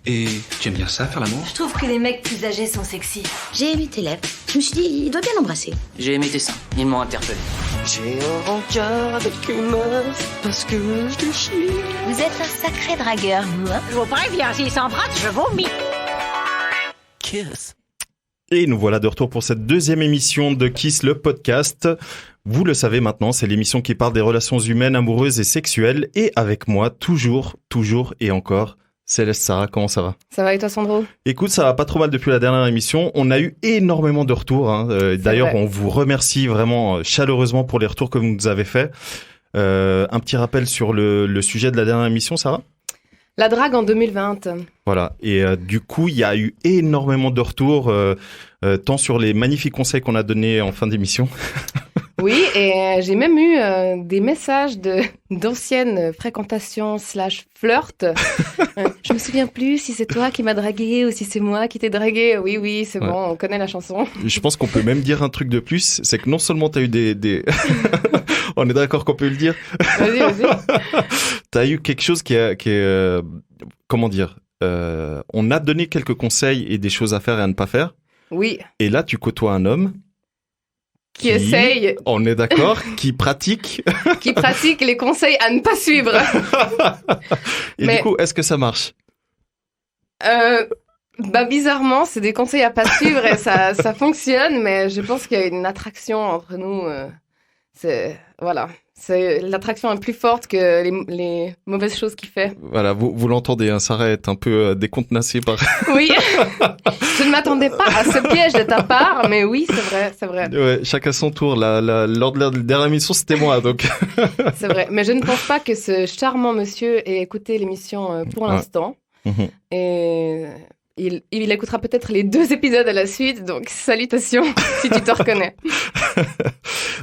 Et tu aimes bien ça, faire l'amour? Je trouve que les mecs plus âgés sont sexy. J'ai aimé tes lèvres. Je me suis dit, il doit bien l'embrasser. J'ai aimé tes seins, ils m'ont interpellé. J'ai un rencard avec une meuf parce que je te chie. Vous êtes un sacré dragueur, vous, hein? Je vous préviens, s'il s'embrasse, je vomis. Kiss. Et nous voilà de retour pour cette deuxième émission de Kiss le podcast. Vous le savez maintenant, c'est l'émission qui parle des relations humaines, amoureuses et sexuelles. Et avec moi, toujours et encore, Céleste Sarah, comment ça va? Ça va et toi, Sandro? Écoute, ça va pas trop mal depuis la dernière émission. On a eu énormément de retours. D'ailleurs, vrai. on vous remercie vraiment chaleureusement pour les retours que vous nous avez faits. Un petit rappel sur le sujet de la dernière émission, Sarah? La drague en 2020. Voilà. Et du coup, il y a eu énormément de retours, tant sur les magnifiques conseils qu'on a donnés en fin d'émission. Oui, et j'ai même eu des messages d'anciennes fréquentations / flirt. Je me souviens plus si c'est toi qui m'as dragué ou si c'est moi qui t'ai dragué. Oui, c'est bon, on connaît la chanson. Je pense qu'on peut même dire un truc de plus, c'est que non seulement t'as eu des... On est d'accord qu'on peut le dire. Vas-y. T'as eu quelque chose qui est comment dire, on a donné quelques conseils et des choses à faire et à ne pas faire. Oui. Et là, tu côtoies un homme Qui essaye. On est d'accord, qui pratique. Qui pratique les conseils à ne pas suivre. Et du coup, est-ce que ça marche? Bizarrement, c'est des conseils à pas suivre et ça fonctionne, mais je pense qu'il y a une attraction entre nous. C'est l'attraction est plus forte que les mauvaises choses qu'il fait. Voilà, vous l'entendez, hein, Sarah est un peu décontenacée par... Oui, je ne m'attendais pas à ce piège de ta part, mais oui, c'est vrai. Ouais, chacun son tour. Lors de la dernière émission, c'était moi, donc... C'est vrai, mais je ne pense pas que ce charmant monsieur ait écouté l'émission pour l'instant. Mhm. Et il écoutera peut-être les 2 épisodes à la suite, donc salutations si tu te reconnais.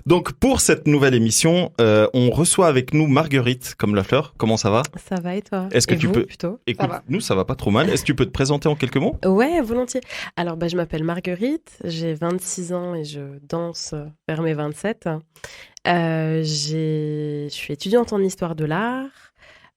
Donc, pour cette nouvelle émission, on reçoit avec nous Marguerite, comme la fleur. Comment ça va? Ça va et toi? Est-ce que et tu vous, peux... plutôt Écoute, Ça va. nous, ça va pas trop mal. Est-ce que tu peux te présenter en quelques mots? Ouais, volontiers. Alors, je m'appelle Marguerite, j'ai 26 ans et je danse vers mes 27. Je suis étudiante en histoire de l'art.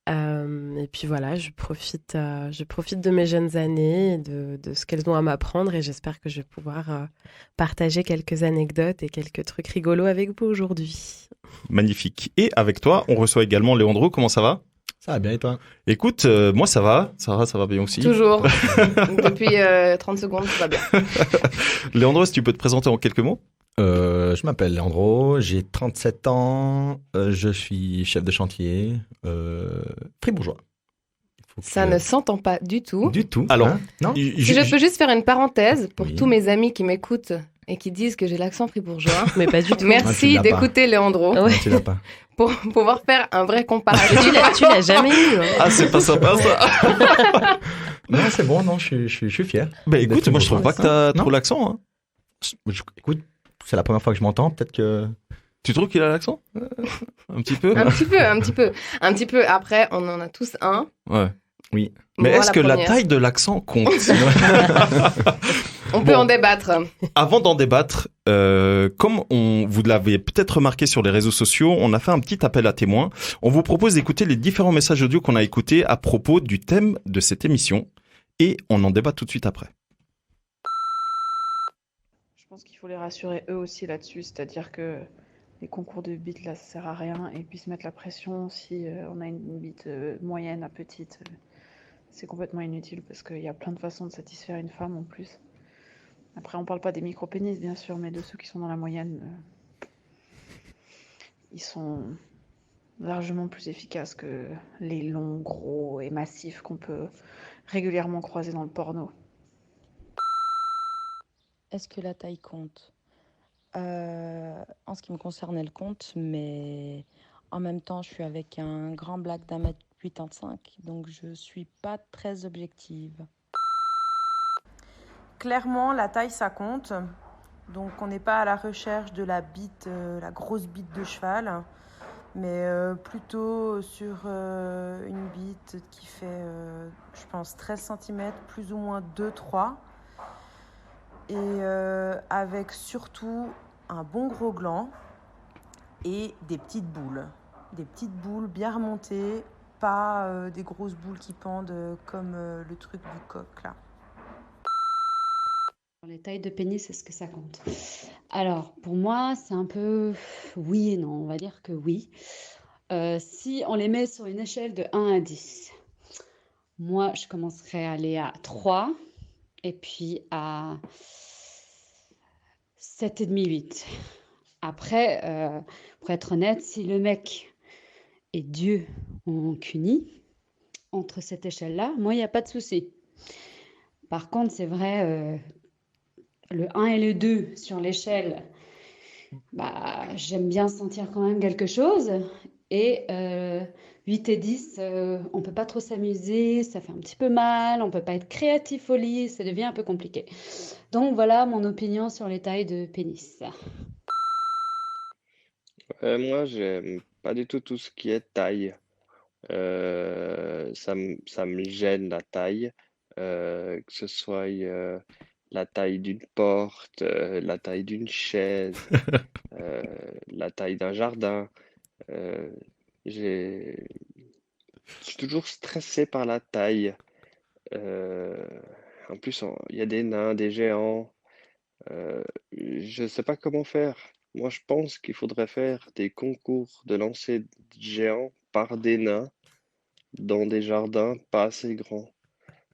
Et puis voilà, je profite de mes jeunes années, de ce qu'elles ont à m'apprendre et j'espère que je vais pouvoir partager quelques anecdotes et quelques trucs rigolos avec vous aujourd'hui. Magnifique. Et avec toi, on reçoit également Léandro. Comment ça va? Ça va bien et toi? Écoute, moi ça va. Sarah, ça va bien aussi. Toujours. Depuis 30 secondes, tout va bien. Léandro, si tu peux te présenter en quelques mots? Je m'appelle Leandro, j'ai 37 ans, je suis chef de chantier, fribourgeois. Ça ne s'entend pas du tout. Du tout. Alors, hein? Non? Si je peux juste faire une parencèse pour Oui. tous mes amis qui m'écoutent et qui disent que j'ai l'accent fribourgeois. Mais pas du tout. Merci l'as pas. d'écouter Léandro Ouais. Non, tu l'as pas. pour pouvoir faire un vrai comparatif. Tu l'as jamais eu. Hein. Ah, c'est pas sympa ça. Non, c'est bon, non, je suis fier. Bah écoute, moi je trouve pas que t'as Non. trop l'accent. Hein. Écoute, c'est la première fois que je m'entends, peut-être que... Tu trouves qu'il a l'accent? Un petit peu? Un petit peu. Après, on en a tous un. Ouais. Oui. Mais Moi, est-ce que la première. taille de l'accent compte? On peut Bon. en débattre. Avant d'en débattre, comme vous l'avez peut-être remarqué sur les réseaux sociaux, on a fait un petit appel à témoins. On vous propose d'écouter les différents messages audio qu'on a écoutés à propos du thème de cette émission. Et on en débat tout de suite après. Je pense qu'il faut les rassurer eux aussi là-dessus, c'est-à-dire que les concours de bite là ça sert à rien et puis se mettre la pression si on a une bite moyenne à petite, c'est complètement inutile parce qu'il y a plein de façons de satisfaire une femme en plus. Après on parle pas des micro-pénis bien sûr, mais de ceux qui sont dans la moyenne, ils sont largement plus efficaces que les longs, gros et massifs qu'on peut régulièrement croiser dans le porno. Est-ce que la taille compte? En ce qui me concerne, elle compte, mais en même temps, je suis avec un grand black d'1m85, donc je suis pas très objective. Clairement, la taille, ça compte. Donc, on n'est pas à la recherche de la bite, la grosse bite de cheval, mais plutôt sur une bite qui fait, je pense, 13 cm, plus ou moins 2-3. Et avec surtout un bon gros gland et des petites boules. Des petites boules bien remontées, pas des grosses boules qui pendent comme le truc du coq là. Les tailles de pénis, est-ce que ça compte? Alors, pour moi, c'est un peu oui et non. On va dire que oui. Si on les met sur une échelle de 1 à 10, moi, je commencerai à aller à 3 et puis à 7,5, 8. Après, pour être honnête, si le mec et Dieu ont qu'uni entre cette échelle-là, moi, il n'y a pas de souci. Par contre, c'est vrai, le 1 et le 2 sur l'échelle, bah, j'aime bien sentir quand même quelque chose. Et 8 et 10, on peut pas trop s'amuser, ça fait un petit peu mal, on peut pas être créatif au lit, ça devient un peu compliqué. Donc voilà mon opinion sur les tailles de pénis. Moi, j'aime pas du tout tout ce qui est taille. Ça me gêne la taille, que ce soit la taille d'une porte, la taille d'une chaise, euh, la taille d'un jardin. Euh, j'ai, je suis toujours stressé par la taille. Euh, En plus, il y a des nains, des géants. Je ne sais pas comment faire. Moi, je pense qu'il faudrait faire des concours de lancer de géants par des nains dans des jardins pas assez grands,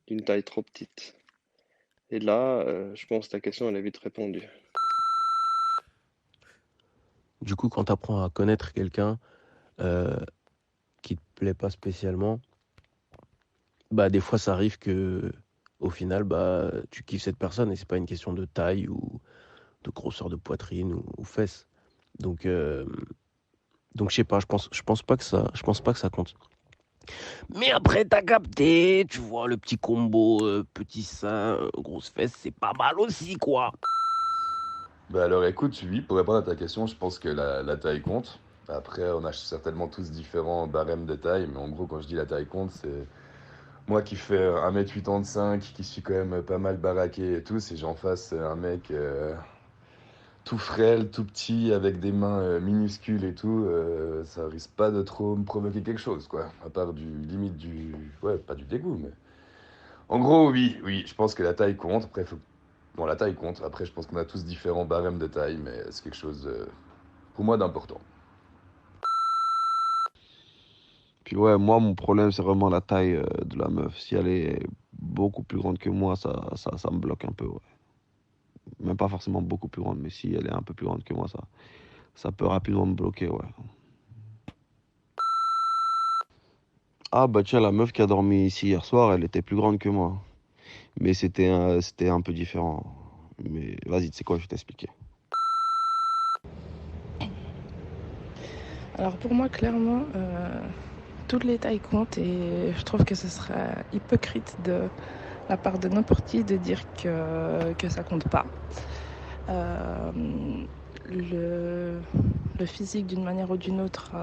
d'une taille trop petite. Et là, je pense que ta question, elle est vite répondue. Du coup, quand tu apprends à connaître quelqu'un qui te plaît pas spécialement, bah des fois ça arrive que au final bah tu kiffes cette personne et c'est pas une question de taille ou de grosseur de poitrine ou fesses. Donc je sais pas, je pense pas que ça compte. Mais après t'as capté, tu vois le petit combo petit sein, grosse fesse, c'est pas mal aussi quoi. Bah alors écoute, oui, pour répondre à ta question, je pense que la taille compte. Après, on a certainement tous différents barèmes de taille, mais en gros, quand je dis la taille compte, c'est moi qui fais 1m85, qui suis quand même pas mal baraqué et tout, si j'en fasse un mec tout frêle, tout petit, avec des mains minuscules et tout, ça risque pas de trop me provoquer quelque chose, quoi. À part ouais, pas du dégoût, mais... En gros, oui, je pense que la taille compte. Après, bon, la taille compte. Après, je pense qu'on a tous différents barèmes de taille, mais c'est quelque chose, pour moi, d'important. Puis ouais, moi, mon problème, c'est vraiment la taille de la meuf. Si elle est beaucoup plus grande que moi, ça me bloque un peu, ouais. Même pas forcément beaucoup plus grande, mais si elle est un peu plus grande que moi, ça peut rapidement me bloquer, ouais. Ah bah tiens, la meuf qui a dormi ici hier soir, elle était plus grande que moi. Mais c'était un peu différent. Mais vas-y, tu sais quoi, je vais t'expliquer. Alors pour moi, clairement, toutes les tailles comptent et je trouve que ce serait hypocrite de la part de n'importe qui de dire que ça compte pas. Le physique, d'une manière ou d'une autre,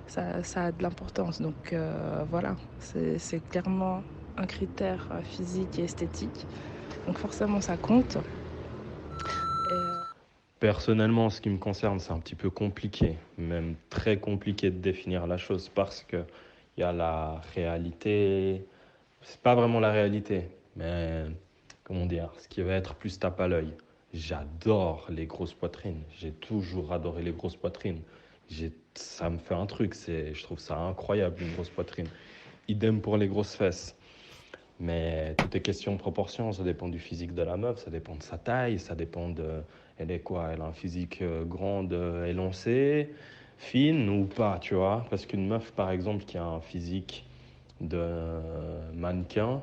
ça a de l'importance. Donc voilà, c'est clairement un critère physique et esthétique. Donc forcément, ça compte. Personnellement, en ce qui me concerne, c'est un petit peu compliqué, même très compliqué de définir la chose parce que il y a la réalité, c'est pas vraiment la réalité, mais comment dire, ce qui va être plus tape à l'œil. J'adore les grosses poitrines, j'ai toujours adoré les grosses poitrines. Ça me fait un truc, je trouve ça incroyable une grosse poitrine. Idem pour les grosses fesses. Mais tout est question de proportion, ça dépend du physique de la meuf, ça dépend de sa taille, ça dépend de... Elle est quoi? Elle a un physique grande, élancée, fine ou pas, tu vois? Parce qu'une meuf, par exemple, qui a un physique de mannequin,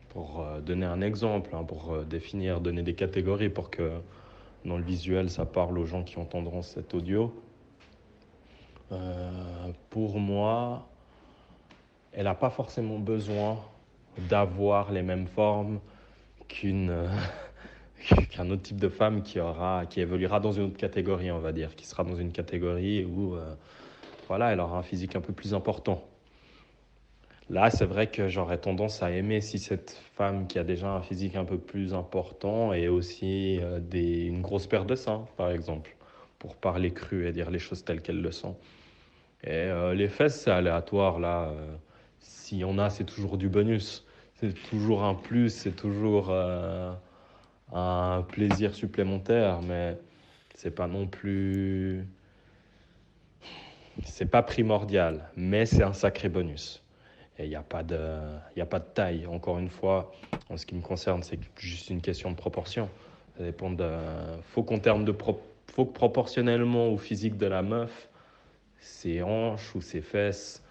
pour donner un exemple, hein, pour donner des catégories pour que dans le visuel, ça parle aux gens qui entendront cet audio. Pour moi, elle n'a pas forcément besoin d'avoir les mêmes formes qu'un autre type de femme qui évoluera dans une autre catégorie, on va dire, qui sera dans une catégorie où voilà, elle aura un physique un peu plus important. Là, c'est vrai que j'aurais tendance à aimer si cette femme qui a déjà un physique un peu plus important et aussi une grosse paire de seins, par exemple, pour parler cru et dire les choses telles qu'elles le sont. Et les fesses, c'est aléatoire, là. s'il y en a, c'est toujours du bonus. C'est toujours un plus, c'est toujours un plaisir supplémentaire, mais c'est pas non plus... C'est pas primordial, mais c'est un sacré bonus. Et il n'y a pas de taille. Encore une fois, en ce qui me concerne, c'est juste une question de proportion. Ça dépend faut que proportionnellement au physique de la meuf, ses hanches ou ses fesses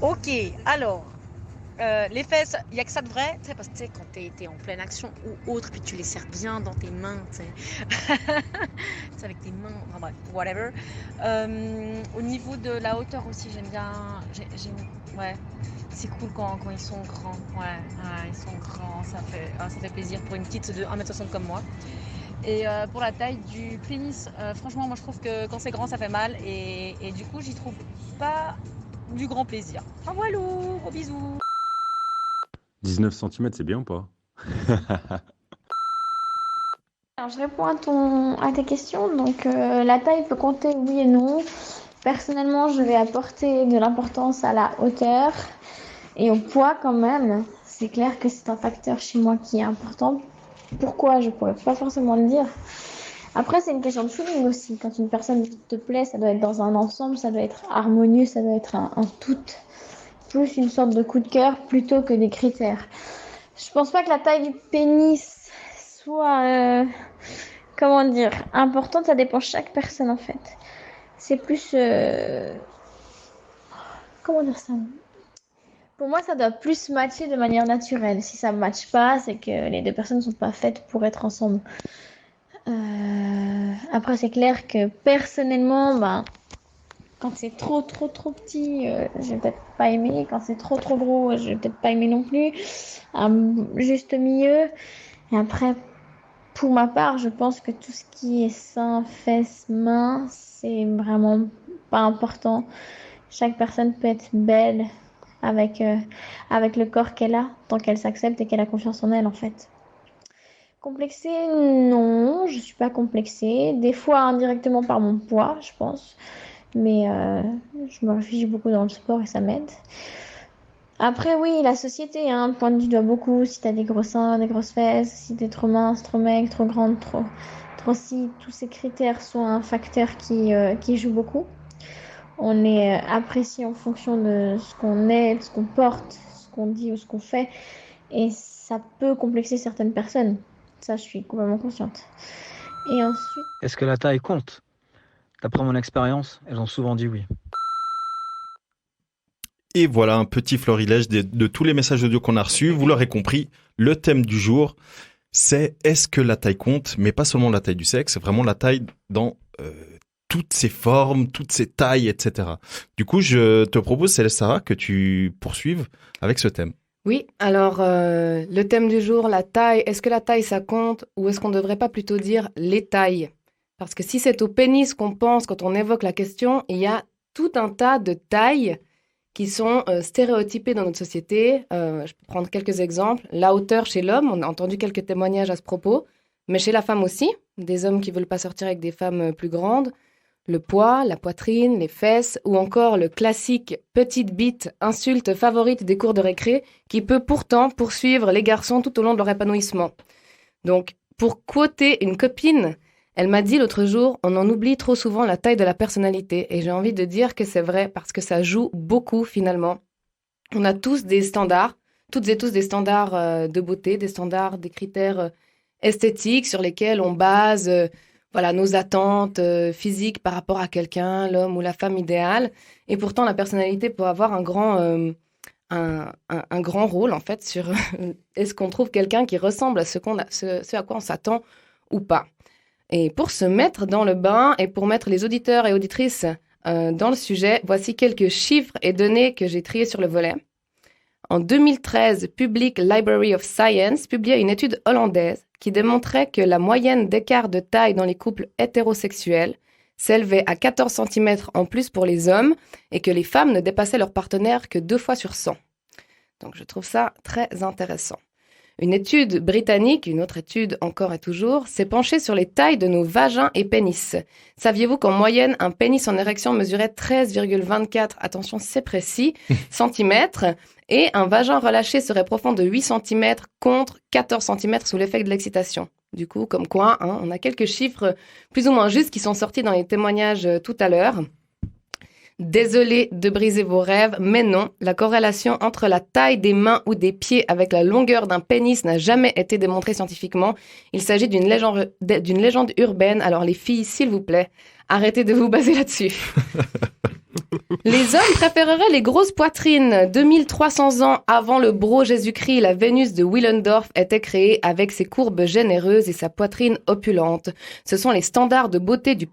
Ok, alors, les fesses, il n'y a que ça de vrai, tu sais, parce que tu sais, quand t'es en pleine action ou autre, puis tu les serres bien dans tes mains, tu sais, c'est avec tes mains, enfin bref, whatever. Au niveau de la hauteur aussi, j'aime bien, ouais, c'est cool quand ils sont grands, ouais, ils sont grands, ça fait plaisir pour une petite de 1m60 comme moi. Et pour la taille du pénis, franchement, moi je trouve que quand c'est grand, ça fait mal, et du coup, j'y trouve pas du grand plaisir. Enfin voilà, gros bisous. 19 cm, c'est bien ou pas? Alors, je réponds à tes questions. Donc, la taille peut compter oui et non. Personnellement, je vais apporter de l'importance à la hauteur et au poids quand même. C'est clair que c'est un facteur chez moi qui est important. Pourquoi? Je pourrais pas forcément le dire. Après, c'est une question de feeling aussi. Quand une personne te plaît, ça doit être dans un ensemble, ça doit être harmonieux, ça doit être un tout. Plus une sorte de coup de cœur plutôt que des critères. Je pense pas que la taille du pénis soit, comment dire, importante. Ça dépend de chaque personne en fait. C'est plus, comment dire ça? Pour moi, ça doit plus matcher de manière naturelle. Si ça ne matche pas, c'est que les deux personnes ne sont pas faites pour être ensemble. Après, c'est clair que personnellement, quand c'est trop petit, je vais peut-être pas aimer. Quand c'est trop gros, je vais peut-être pas aimer non plus. Juste milieu. Et après, pour ma part, je pense que tout ce qui est sein, fesses, mains, c'est vraiment pas important. Chaque personne peut être belle avec le corps qu'elle a, tant qu'elle s'accepte et qu'elle a confiance en elle en fait. Complexée, non, je suis pas complexée. Des fois indirectement par mon poids, je pense. Mais je me réfugie beaucoup dans le sport et ça m'aide. Après, oui, la société pointe du doigt beaucoup. Si t'as des gros seins, des grosses fesses, si t'es trop mince, trop maigre, trop grande, trop si, tous ces critères sont un facteur qui joue beaucoup. On est apprécié en fonction de ce qu'on est, de ce qu'on porte, ce qu'on dit ou ce qu'on fait. Et ça peut complexer certaines personnes. Ça, je suis complètement consciente. Et ensuite... Est-ce que la taille compte? D'après mon expérience, elles ont souvent dit oui. Et voilà un petit florilège de tous les messages audio qu'on a reçus. Vous l'aurez compris, le thème du jour, c'est est-ce que la taille compte? Mais pas seulement la taille du sexe, c'est vraiment la taille dans toutes ses formes, toutes ses tailles, etc. Du coup, je te propose, Céleste Sarah, que tu poursuives avec ce thème. Oui, alors le thème du jour, la taille. Est-ce que la taille, ça compte ou est-ce qu'on ne devrait pas plutôt dire les tailles? Parce que si c'est au pénis qu'on pense quand on évoque la question, il y a tout un tas de tailles qui sont stéréotypées dans notre société. Je peux prendre quelques exemples. La hauteur chez l'homme, on a entendu quelques témoignages à ce propos, mais chez la femme aussi, des hommes qui ne veulent pas sortir avec des femmes plus grandes. Le poids, la poitrine, les fesses, ou encore le classique petite bite, insulte favorite des cours de récré, qui peut pourtant poursuivre les garçons tout au long de leur épanouissement. Donc, pour quoter une copine, elle m'a dit l'autre jour, on en oublie trop souvent la taille de la personnalité. Et j'ai envie de dire que c'est vrai, parce que ça joue beaucoup finalement. On a tous des standards, toutes et tous des standards de beauté, des standards, des critères esthétiques sur lesquels on base... nos attentes physiques par rapport à quelqu'un, l'homme ou la femme idéale. Et pourtant, la personnalité peut avoir un grand rôle, en fait, sur est-ce qu'on trouve quelqu'un qui ressemble à ce à quoi on s'attend ou pas. Et pour se mettre dans le bain et pour mettre les auditeurs et auditrices dans le sujet, voici quelques chiffres et données que j'ai triés sur le volet. En 2013, Public Library of Science publiait une étude hollandaise qui démontrait que la moyenne d'écart de taille dans les couples hétérosexuels s'élevait à 14 cm en plus pour les hommes et que les femmes ne dépassaient leur partenaire que 2 fois sur 100. Donc je trouve ça très intéressant. Une étude britannique, une autre étude encore et toujours, s'est penchée sur les tailles de nos vagins et pénis. Saviez-vous qu'en moyenne, un pénis en érection mesurait 13,24, attention c'est précis, centimètres, et un vagin relâché serait profond de 8 cm contre 14 cm sous l'effet de l'excitation. Du coup, comme quoi, on a quelques chiffres plus ou moins justes qui sont sortis dans les témoignages tout à l'heure. Désolé de briser vos rêves, mais non, la corrélation entre la taille des mains ou des pieds avec la longueur d'un pénis n'a jamais été démontrée scientifiquement. Il s'agit d'une légende urbaine, alors les filles, s'il vous plaît, arrêtez de vous baser là-dessus. Les hommes préféreraient les grosses poitrines. 2300 ans avant le bro Jésus-Christ, la Vénus de Willendorf était créée avec ses courbes généreuses et sa poitrine opulente. Ce sont les standards de beauté du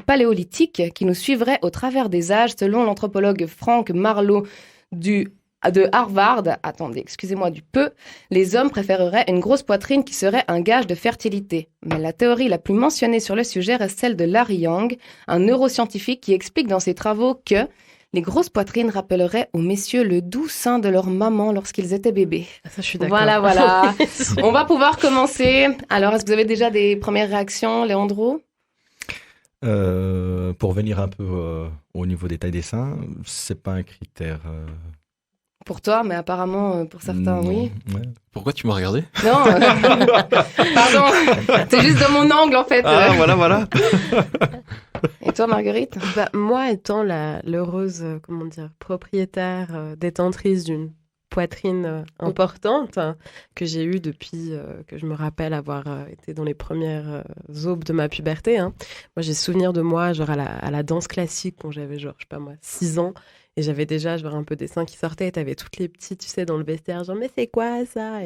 paléolithique qui nous suivraient au travers des âges, selon l'anthropologue Frank Marlowe de Harvard. Attendez, excusez-moi du peu. Les hommes préféreraient une grosse poitrine qui serait un gage de fertilité. Mais la théorie la plus mentionnée sur le sujet reste celle de Larry Young, un neuroscientifique qui explique dans ses travaux que les grosses poitrines rappelleraient aux messieurs le doux sein de leur maman lorsqu'ils étaient bébés. Ça, je suis d'accord. Voilà. On va pouvoir commencer. Alors, est-ce que vous avez déjà des premières réactions, Léandro ? Pour venir un peu au niveau des tailles des seins, c'est pas un critère. Pour toi, mais apparemment, pour certains, Non. oui. Ouais. Pourquoi tu m'as regardé? Non, pardon, c'est juste dans mon angle, en fait. Ah, voilà. Et toi, Marguerite? Moi, étant l'heureuse, propriétaire, détentrice d'une poitrine importante, que j'ai eue depuis que je me rappelle avoir été dans les premières aubes de ma puberté. Moi, j'ai souvenir de moi, genre à la danse classique, quand j'avais, 6 ans. Et j'avais déjà, un peu des seins qui sortaient. Et t'avais toutes les petites, tu sais, dans le vestiaire, genre, mais c'est quoi ça?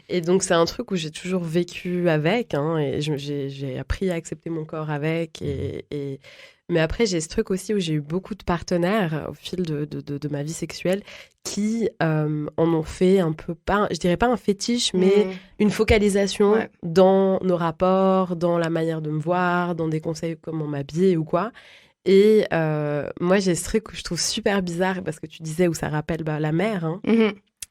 Et donc, c'est un truc où j'ai toujours vécu avec. Et j'ai appris à accepter mon corps avec. Mais après, j'ai ce truc aussi où j'ai eu beaucoup de partenaires au fil de ma vie sexuelle qui en ont fait un peu, je dirais pas un fétiche, mais une focalisation dans nos rapports, dans la manière de me voir, dans des conseils comment m'habiller ou quoi. Et moi, j'ai ce truc que je trouve super bizarre parce que tu disais où ça rappelle la mère,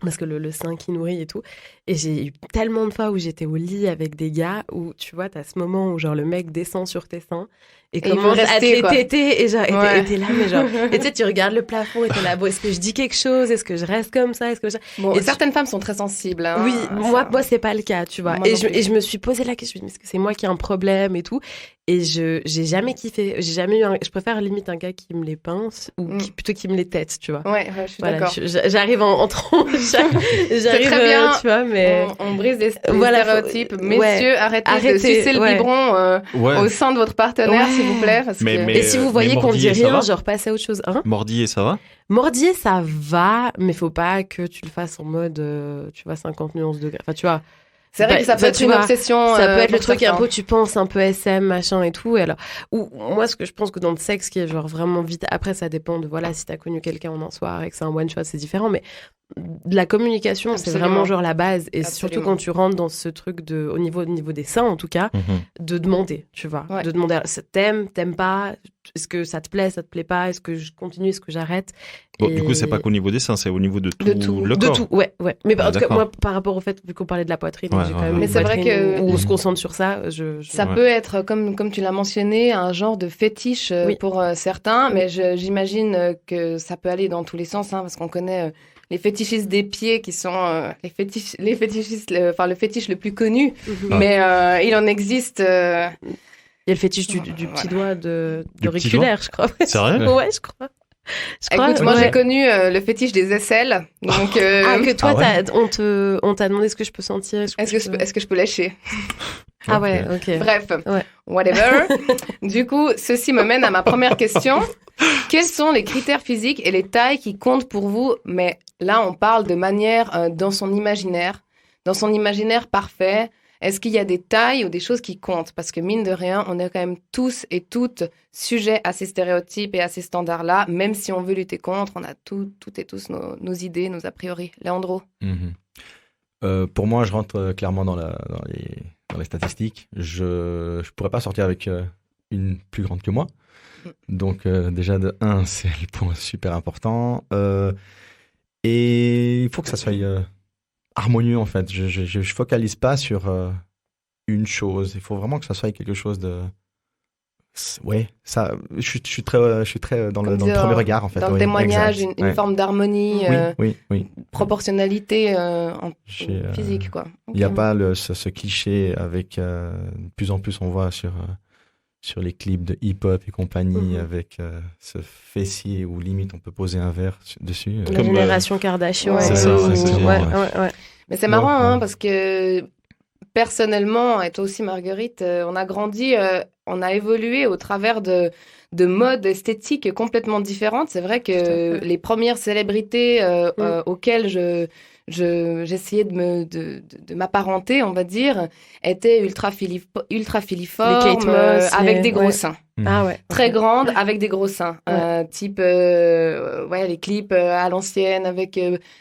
parce que le sein qui nourrit et tout. Et j'ai eu tellement de fois où j'étais au lit avec des gars où, tu vois, t'as ce moment où genre le mec descend sur tes seins et commence à te les téter et genre, et t'es là, mais genre, et tu sais, tu regardes le plafond et t'es là, bon, est-ce que je dis quelque chose? Est-ce que je reste comme ça? Bon, et certaines femmes sont très sensibles. Oui, moi, c'est pas le cas, tu vois. Et je me suis posé la question, est-ce que c'est moi qui ai un problème et tout? Et j'ai jamais kiffé, je préfère limite un gars qui me les pince ou plutôt qui me les tète, tu vois. Ouais, je suis d'accord. J'arrive en tranche, j'arrive, très bien. Tu vois, mais on brise les stéréotypes. Messieurs, arrêtez de sucer le biberon au sein de votre partenaire, s'il vous plaît. Et si vous voyez qu'on dit rien, genre passez à autre chose. Mordiller, ça va? Mordiller, ça va, mais faut pas que tu le fasses en mode, 50 nuances degrés. Enfin, tu vois. C'est vrai que ça peut être une obsession. Ça peut être le truc un peu, tu penses un peu SM, machin et tout. Et alors, moi, ce que je pense que dans le sexe, qui est genre vraiment vite. Après, ça dépend de, si t'as connu quelqu'un en un soir et que c'est un one shot, c'est différent. Mais de la communication, c'est vraiment genre la base. Et surtout quand tu rentres dans ce truc au niveau des seins, en tout cas, de demander, tu vois. Ouais. De demander, t'aimes pas? Est-ce que ça te plaît pas? Est-ce que je continue? Est-ce que j'arrête? Bon, du coup, c'est pas qu'au niveau des seins, c'est au niveau de tout le corps. De tout, ouais. Mais en tout cas, moi, par rapport au fait, vu qu'on parlait de la poitrine, j'ai quand même mais c'est vrai que où on se concentre sur ça. Ça peut être, comme tu l'as mentionné, un genre de fétiche pour certains, mais j'imagine que ça peut aller dans tous les sens, parce qu'on connaît les fétichistes des pieds qui sont le fétiche le plus connu, mais il en existe. Il y a le fétiche du petit doigt d'auriculaire, je crois. Sérieux? Ouais, je crois. Écoute, moi j'ai connu le fétiche des aisselles. Donc, que toi, on t'a demandé ce que je peux sentir. Est-ce que je peux lécher? Ah ouais, ok. Bref, whatever. Du coup, ceci me mène à ma première question. Quels sont les critères physiques et les tailles qui comptent pour vous? Mais là, on parle de manière dans son imaginaire parfait. Est-ce qu'il y a des tailles ou des choses qui comptent? Parce que mine de rien, on est quand même tous et toutes sujets à ces stéréotypes et à ces standards-là. Même si on veut lutter contre, on a toutes et tous nos idées, nos a priori. Léandro? Pour moi, je rentre clairement dans les statistiques. Je pourrais pas sortir avec une plus grande que moi. Donc déjà de 1, c'est le point super important. Et il faut que ça soit harmonieux en fait. Je focalise pas sur une chose. Il faut vraiment que ça soit quelque chose de. Ouais, ça. Je suis très dans le premier regard en fait. Dans le oui, témoignage, exact. une forme d'harmonie, oui. proportionnalité physique quoi. Il n'y a pas ce cliché avec de plus en plus on voit sur les clips de hip-hop et compagnie avec ce fessier où limite on peut poser un verre dessus. La génération Kardashian. C'est ça, ouais. Mais c'est marrant parce que personnellement, et toi aussi Marguerite, on a grandi, on a évolué au travers de modes esthétiques complètement différentes. C'est vrai que les premières célébrités auxquelles j'essayais de m'apparenter, on va dire, étaient ultra filiformes, les Kate Moss, avec des gros seins. Ah ouais. Très grandes, avec des gros seins. Type, les clips à l'ancienne avec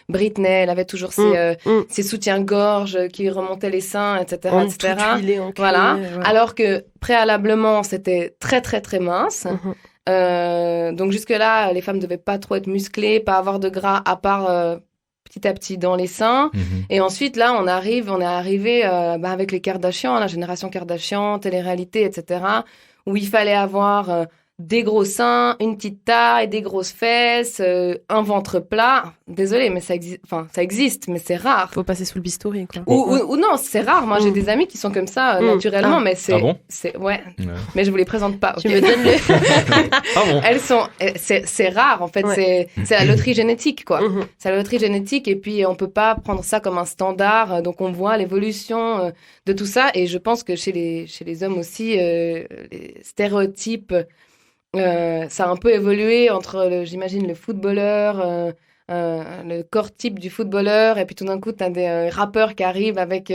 Britney, elle avait toujours ses soutiens-gorge qui remontaient les seins, etc. En etc. tout huilé, en cuir, Voilà. ouais. Alors que préalablement, c'était très, très, très mince. Donc jusque-là, les femmes ne devaient pas trop être musclées, pas avoir de gras, à part petit à petit dans les seins. Et ensuite, là, on est arrivé avec les Kardashian, la génération Kardashian, télé-réalité, etc., où il fallait avoir des gros seins, une petite taille, des grosses fesses, un ventre plat. Désolée, mais ça existe, mais c'est rare. Faut passer sous le bistouri, quoi. Ou non, c'est rare. Moi, j'ai des amis qui sont comme ça naturellement, mais c'est... Ah bon ouais. Mais je vous les présente pas. Tu me donnes le... Ah bon. Elles sont... C'est rare, en fait. C'est la loterie génétique, quoi. C'est la loterie génétique, et puis on peut pas prendre ça comme un standard. Donc, on voit l'évolution de tout ça, et je pense que chez les hommes aussi, les stéréotypes... ça a un peu évolué entre, j'imagine, le footballeur, le corps type du footballeur, et puis tout d'un coup, tu as des rappeurs qui arrivent avec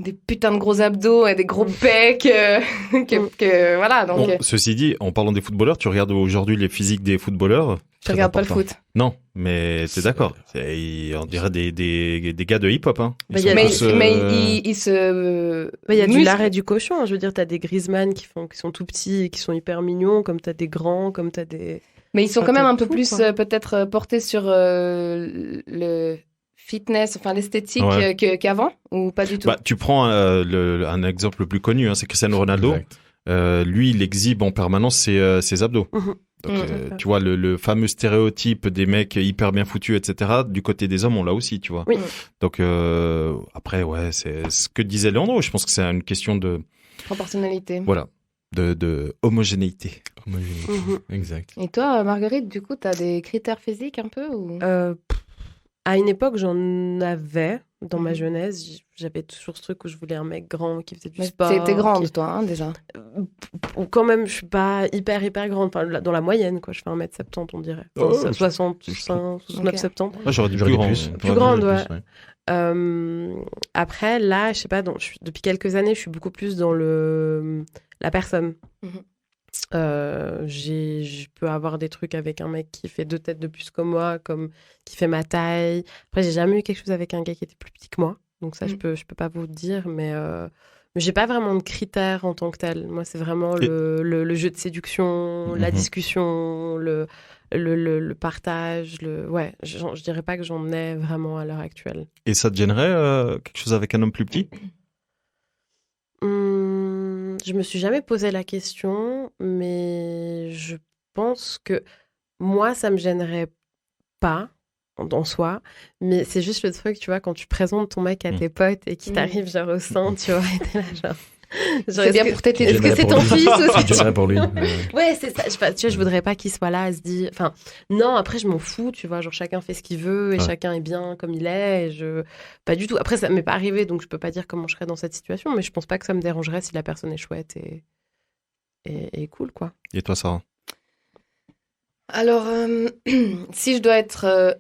des putains de gros abdos et des gros pecs. Voilà, donc... Bon, ceci dit, en parlant des footballeurs, tu regardes aujourd'hui les physiques des footballeurs. Tu regardes pas le foot. Non, mais t'es d'accord. On dirait des gars de hip-hop. Hein. Mais il se... Il y a du musclent. lard et du cochon. Je veux dire, t'as des Griezmann qui sont tout petits et qui sont hyper mignons, comme t'as des grands, comme t'as des... Mais ils sont quand même un peu tout, plus quoi. peut-être portés sur le fitness, enfin l'esthétique qu'avant, ou pas du tout? Tu prends un exemple le plus connu, c'est Cristiano Ronaldo. Lui, il exhibe en permanence ses abdos. Donc, tu vois, le fameux stéréotype des mecs hyper bien foutus, etc. Du côté des hommes, on l'a aussi, tu vois. Oui. Donc, après, c'est ce que disait Leandro. Je pense que c'est une question de... Proportionnalité. Voilà. De homogénéité. Exact. Et toi, Marguerite, du coup, tu as des critères physiques un peu ou... À une époque, j'en avais dans ma jeunesse. J'avais toujours ce truc où je voulais un mec grand qui faisait du sport. T'es grande, toi, hein, déjà. Quand même, je suis pas hyper grande. Enfin, dans la moyenne, quoi. Je fais 1m70, on dirait. Enfin, 65, 69, 70. Moi, j'aurais dit plus grand. Plus grande, ouais. Après, là, je sais pas, depuis quelques années, je suis beaucoup plus dans la personne. Je peux avoir des trucs avec un mec qui fait 2 têtes de plus que moi, comme qui fait ma taille. Après, j'ai jamais eu quelque chose avec un gars qui était plus petit que moi, donc ça je peux pas vous le dire, mais j'ai pas vraiment de critères en tant que tel. Moi, c'est vraiment le jeu de séduction, la discussion, le partage. Je dirais pas que j'en ai vraiment à l'heure actuelle. Et ça te gênerait quelque chose avec un homme plus petit? Je me suis jamais posé la question, mais je pense que moi, ça me gênerait pas en soi, mais c'est juste le truc, tu vois, quand tu présentes ton mec à tes potes et qu'il t'arrive genre au sein, tu vois, et t'es là genre... C'est bien pour t'aider. Est-ce que c'est ton fils aussi? Je dirais pour lui. Ouais, c'est ça. Tu vois, je voudrais pas qu'il soit là à se dire... Enfin, non, après, je m'en fous, tu vois. Genre, chacun fait ce qu'il veut et chacun est bien comme il est. Pas du tout. Après, ça m'est pas arrivé, donc je peux pas dire comment je serais dans cette situation, mais je pense pas que ça me dérangerait si la personne est chouette et cool, quoi. Et toi, Sarah? Alors, si je dois être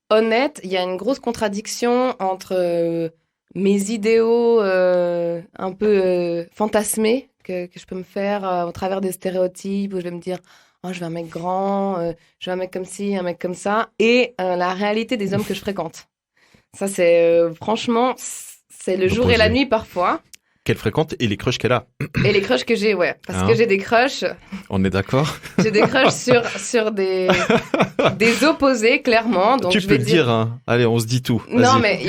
honnête, il y a une grosse contradiction entre... mes idéaux un peu fantasmés que je peux me faire au travers des stéréotypes où je vais me dire oh, je veux un mec grand, je veux un mec comme ci, un mec comme ça, et la réalité des hommes que je fréquente. Ça, c'est franchement, c'est le jour et la nuit parfois. qu'elle fréquente et les crushs qu'elle a. Et les crushs que j'ai, ouais. Parce Hein que j'ai des crushs. On est d'accord? J'ai des crushs sur des opposés, clairement. Donc Tu je peux vais le dire, hein. Allez, on se dit tout. Non, Vas-y. mais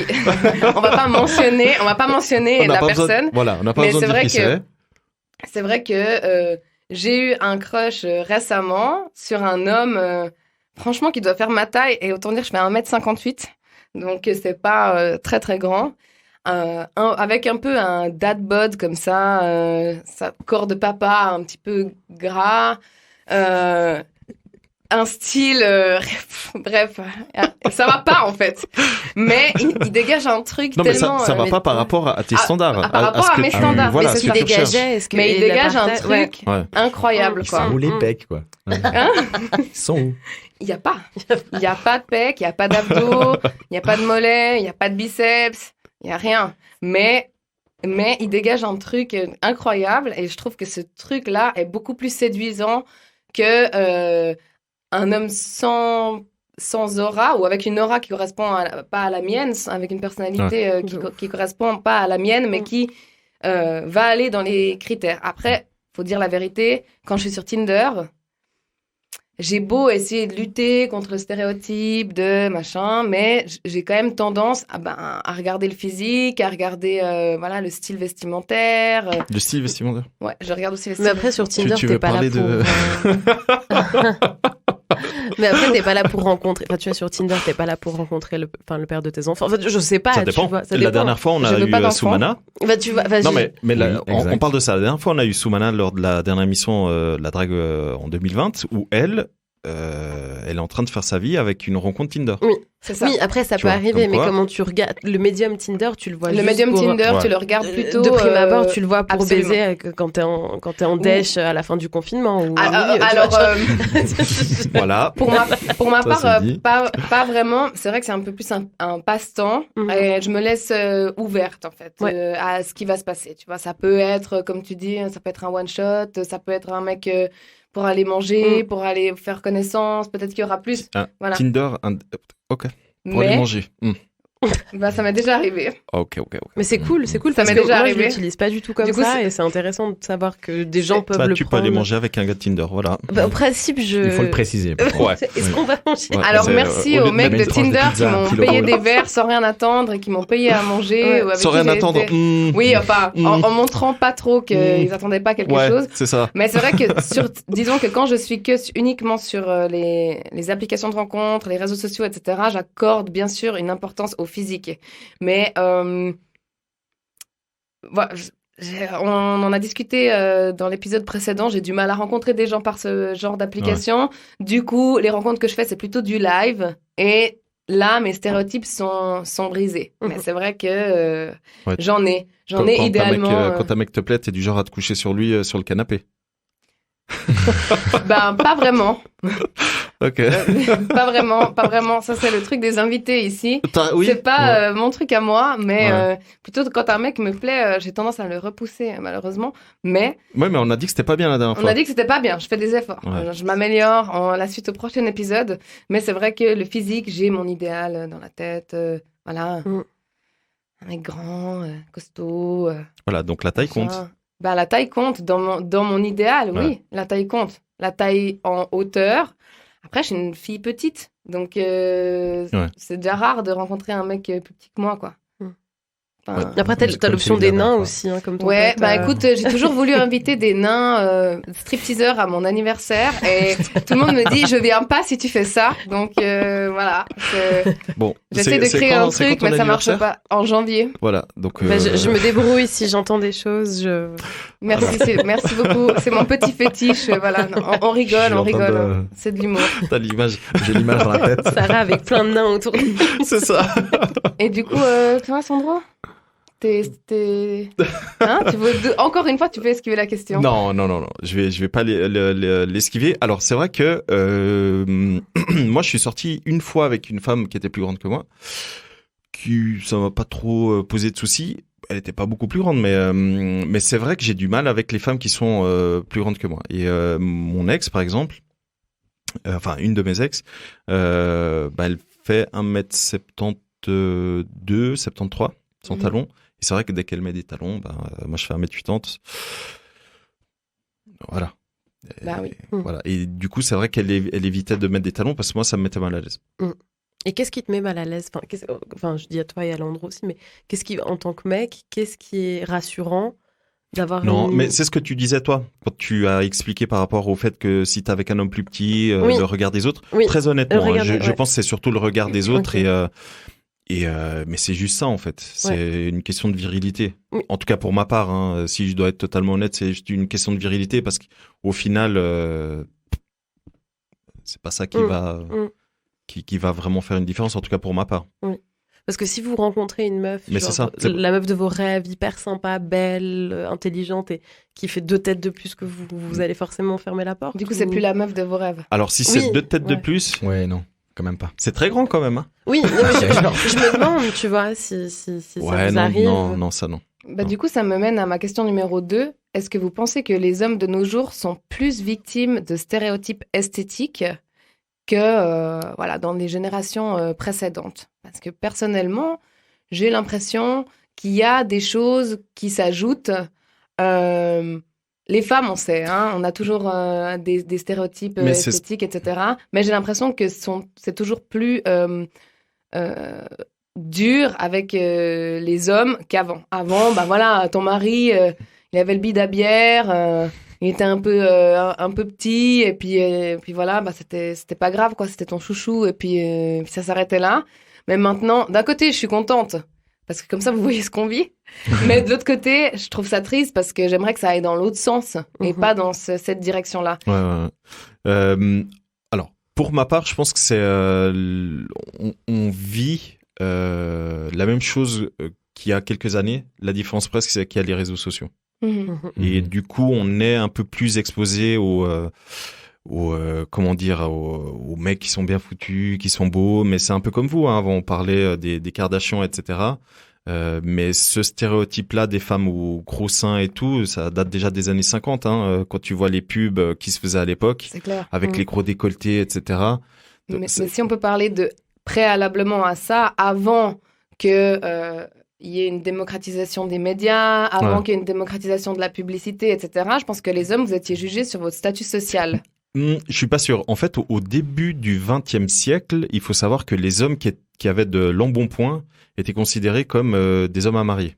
on va pas mentionner On n'a la pas besoin de- personne. voilà, on n'a pas Mais besoin de c'est dire vrai qui c'est. C'est vrai que j'ai eu un crush récemment sur un homme, franchement, qui doit faire ma taille. Et autant dire, je fais 1m58. Donc, c'est pas très, très grand. Avec un peu un dad bod comme ça, corps de papa un petit peu gras. Un style, bref, ça va pas en fait. Mais il dégage un truc Non, mais tellement. ça va pas par rapport à tes standards. Par rapport ce à que mes tu- standards. Voilà, Mais ce ce que qu'il tu recherches. dégageait, mais il dégage un truc Ouais. incroyable, Ils quoi. sont où les pecs, quoi? Hein? Ils sont où? Il y a pas. Il y a pas de pec, il y a pas d'abdos, il y a pas de mollets, il y a pas de biceps, il y a rien. Mais il dégage un truc incroyable et je trouve que ce truc-là est beaucoup plus séduisant que un homme sans aura ou avec une aura qui correspond pas à la mienne, avec une personnalité qui correspond pas à la mienne, mais qui va aller dans les critères. Après, faut dire la vérité, quand je suis sur Tinder, j'ai beau essayer de lutter contre le stéréotype de machin, mais j'ai quand même tendance à regarder le physique, à regarder voilà, le style vestimentaire. Le style vestimentaire. Ouais, je regarde aussi le style. Mais après, sur Tinder, Tu t'es veux pas là parler pour. de... Mais après, t'es pas là pour rencontrer. Enfin, tu vois, sur Tinder, t'es pas là pour rencontrer le père de tes enfants. Enfin, je sais pas. Ça dépend. Tu vois, ça La dépend. dernière fois, on Je a veux eu pas d'enfant. Soumana. Bah, tu vois, vas-y. Non, mais là, Oui, on exact. parle de ça. La dernière fois, on a eu Soumana lors de la dernière émission La Drague en 2020, où elle est en train de faire sa vie avec une rencontre Tinder. Oui, c'est ça. Oui, après, ça Tu peut vois, arriver, comme mais quoi. comment tu regardes le médium Tinder, tu le vois Le juste médium pour- Tinder, Ouais. tu le regardes plutôt. de prime abord, tu le vois pour absolument. baiser quand t'es en dèche à la fin du confinement. Ou au milieu, tu Alors, vois. Voilà. pour ma Ça, part, c'est dit. pas vraiment. C'est vrai que c'est un peu plus un passe-temps. Mhm. Et je me laisse ouverte, en fait, Ouais. à ce qui va se passer. Tu vois, ça peut être, comme tu dis, ça peut être un one-shot, ça peut être un mec pour aller manger, pour aller faire connaissance. Peut-être qu'il y aura plus. Un Voilà. Tinder, ok. Pour aller Mais manger. bah, ça m'est déjà arrivé. Ok. Mais c'est cool Ça parce m'est que déjà moi je arrivé. l'utilise pas du tout comme Du coup, ça c'est- et c'est intéressant de savoir que des gens peuvent Bah, le tu peux prendre. aller manger avec un gars de Tinder, voilà. Bah, au principe, Il faut le préciser. Ouais. Est-ce qu'on va manger Ouais, Alors c'est, merci au lieu aux de mecs mettre de une tranche de Tinder qui pizza, un m'ont kilo payé roll. des verres sans rien attendre et qui m'ont payé à manger. Ouais. ou avec Sans qui rien j'ai attendre. été- Oui, enfin, en montrant pas trop qu'ils attendaient pas quelque Ouais, chose. c'est ça. Mais c'est vrai que disons que quand je suis uniquement sur les applications de rencontres, les réseaux sociaux, etc., j'accorde bien sûr une importance au physique. Mais voilà, on en a discuté dans l'épisode précédent. J'ai du mal à rencontrer des gens par ce genre d'application. Du coup, les rencontres que je fais, c'est plutôt du live. Et là, mes stéréotypes sont brisés. Mais c'est vrai que Ouais. j'en ai Quand idéalement. quand un mec te plaît, t'es du genre à te coucher sur lui sur le canapé. Ben, pas vraiment. Ok. Pas vraiment. Ça, c'est le truc des invités ici. Oui. C'est pas mon truc à moi, mais Ouais. plutôt quand un mec me plaît, j'ai tendance à le repousser, malheureusement. Mais Ouais, mais on a dit que c'était pas bien la dernière on fois. a dit que c'était pas bien. Je fais des efforts. Ouais. Je m'améliore en la suite au prochain épisode. Mais c'est vrai que le physique, j'ai mon idéal dans la tête. Voilà. Un mec grand, costaud. Voilà, donc la taille compte. machin. Bah, la taille compte dans mon idéal, oui. Ouais. La taille compte. La taille en hauteur. Après, je suis une fille petite. Donc, c'est déjà rare de rencontrer un mec plus petit que moi, quoi. Enfin, Après, t'as l'option des nains aussi, hein, comme ton Ouais, pote, bah écoute, j'ai toujours voulu inviter des nains stripteaseurs à mon anniversaire et tout le monde me dit je viens pas si tu fais ça. Donc voilà. Bon, J'essaie de créer un truc, mais ça marche pas. En janvier. Voilà, donc. Bah, je me débrouille si j'entends des choses. Merci beaucoup. C'est mon petit fétiche. Voilà, non, on rigole. C'est de l'humour. T'as l'image. J'ai l'image dans la tête. Sarah avec plein de nains autour. C'est ça. Et du coup, toi, Sandro, hein, encore une fois, tu peux esquiver la question. Non. Je vais pas l'esquiver. Alors, c'est vrai que moi, je suis sorti une fois avec une femme qui était plus grande que moi. Ça m'a pas trop posé de soucis. Elle était pas beaucoup plus grande, mais c'est vrai que j'ai du mal avec les femmes qui sont plus grandes que moi. Et mon ex, par exemple, enfin une de mes ex, elle fait 1m72, 73 sans talon. Et c'est vrai que dès qu'elle met des talons, moi je fais 1m80. Voilà. Bah oui. Voilà. Et du coup, c'est vrai qu'elle évitait de mettre des talons parce que moi, ça me mettait mal à l'aise. Et qu'est-ce qui te met mal à l'aise? Enfin, je dis à toi et à Landro aussi, mais en tant que mec, qu'est-ce qui est rassurant d'avoir Non, mais c'est ce que tu disais, toi, quand tu as expliqué par rapport au fait que si t'es avec un homme plus petit, le regard des autres. Oui. Très honnêtement, Ouais. je pense que c'est surtout le regard des autres Ok. mais c'est juste ça, en fait. C'est une question de virilité. Oui. En tout cas, pour ma part, hein, si je dois être totalement honnête, c'est juste une question de virilité parce qu'au final, c'est pas ça qui va vraiment faire une différence, en tout cas pour ma part. Oui. Parce que si vous rencontrez une meuf, Mais c'est ça. la meuf de vos rêves, hyper sympa, belle, intelligente et qui fait 2 têtes de plus que vous allez forcément fermer la porte. Du coup, c'est plus la meuf de vos rêves. Alors, si c'est 2 têtes de plus. Ouais, non, quand même pas. C'est très grand quand même. Hein. Oui, non, mais je me demande, tu vois, si ça vous arrive. Non, ça non. Du coup, ça me mène à ma question numéro 2. Est-ce que vous pensez que les hommes de nos jours sont plus victimes de stéréotypes esthétiques que dans les générations précédentes? Parce que personnellement, j'ai l'impression qu'il y a des choses qui s'ajoutent. Les femmes, on sait, hein, on a toujours des stéréotypes esthétiques, etc. Mais j'ai l'impression que c'est toujours plus dur avec les hommes qu'avant. Avant, ton mari, il avait le bide à bière, il était un peu petit, et puis voilà, c'était pas grave, quoi, c'était ton chouchou, et puis ça s'arrêtait là. Mais maintenant, d'un côté, je suis contente, parce que comme ça, vous voyez ce qu'on vit. Mais de l'autre côté, je trouve ça triste, parce que j'aimerais que ça aille dans l'autre sens, et pas dans cette direction-là. Ouais. Alors, pour ma part, je pense que c'est... on vit la même chose qu'il y a quelques années. La différence presque, c'est qu'il y a les réseaux sociaux. Et du coup, on est un peu plus exposé aux mecs qui sont bien foutus, qui sont beaux, mais c'est un peu comme vous, hein. Avant on parlait des Kardashians, etc. Mais ce stéréotype-là des femmes aux gros seins et tout, ça date déjà des années 50, hein, quand tu vois les pubs qui se faisaient à l'époque, avec les gros décolletés, etc. Mais si on peut parler de préalablement à ça, avant que il y ait une démocratisation des médias, avant qu'il y ait une démocratisation de la publicité, etc., je pense que les hommes, vous étiez jugés sur votre statut social. Je suis pas sûr. En fait, au début du XXe siècle, il faut savoir que les hommes qui avaient de l'embonpoint étaient considérés comme des hommes à marier.